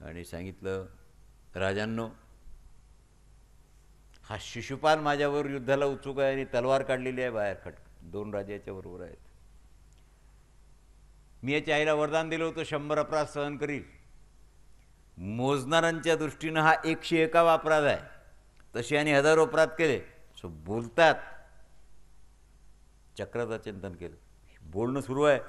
आणि सांगितलं, राजांनो, हा शिशुपाल माझ्यावर युद्धाला उत्सुक आहे आणि तलवार काढलेली आहे बाहेर. 2 राजे याच्या बरोबर आहेत. मी याच्या आईला वरदान दिलं होतं 100 अपराध सहन करील. मोजणाऱ्यांच्या दृष्टीनं हा 101वा अपराध आहे. तशी आणि हजारो अपराध केले. सो बोलतात. चक्राचं चिंतन केलं. बोलणं सुरू आहे,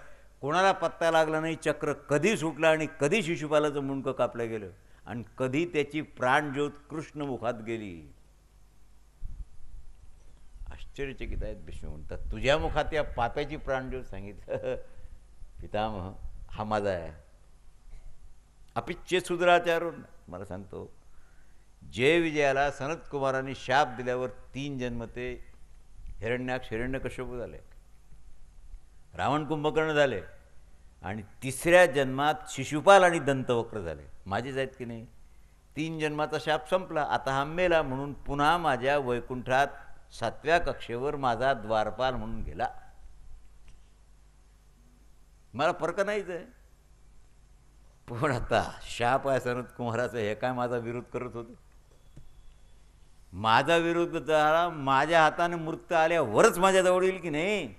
कोणाला पत्ता लागला नाही चक्र कधी सुटलं आणि कधी शिशुपालाचं मुंडकं कापलं गेलं आणि कधी त्याची प्राणज्योत कृष्ण मुखात गेली. आश्चर्यचकित आहेत भीष्म. म्हणतात, तुझ्या मुखात या पाप्याची प्राणज्योत सांगितलं. पितामह, हा माझा आहे. अपिच्चे सुधराचारून मला सांगतो, जय विजयाला सनत कुमारांनी शाप दिल्यावर 3 जन्म ते हिरण्याक्ष हिरण्यकश्यप झाले, रावण कुंभकर्ण झाले आणि 3ऱ्या जन्मात शिशुपाल आणि दंतवक्र झाले. माझेच आहेत की नाही. 3 जन्माचा शाप संपला. आता हा मेला म्हणून पुन्हा माझ्या वैकुंठात 7व्या कक्षेवर माझा द्वारपाल म्हणून गेला. मला फरक नाहीच आहे. पण आता शाप आहे सनत कुमाराचा, हे काय माझा विरोध करत होते. माझा विरोध झाला, माझ्या हाताने मृत आल्यावरच माझ्याजवळ येईल की नाही.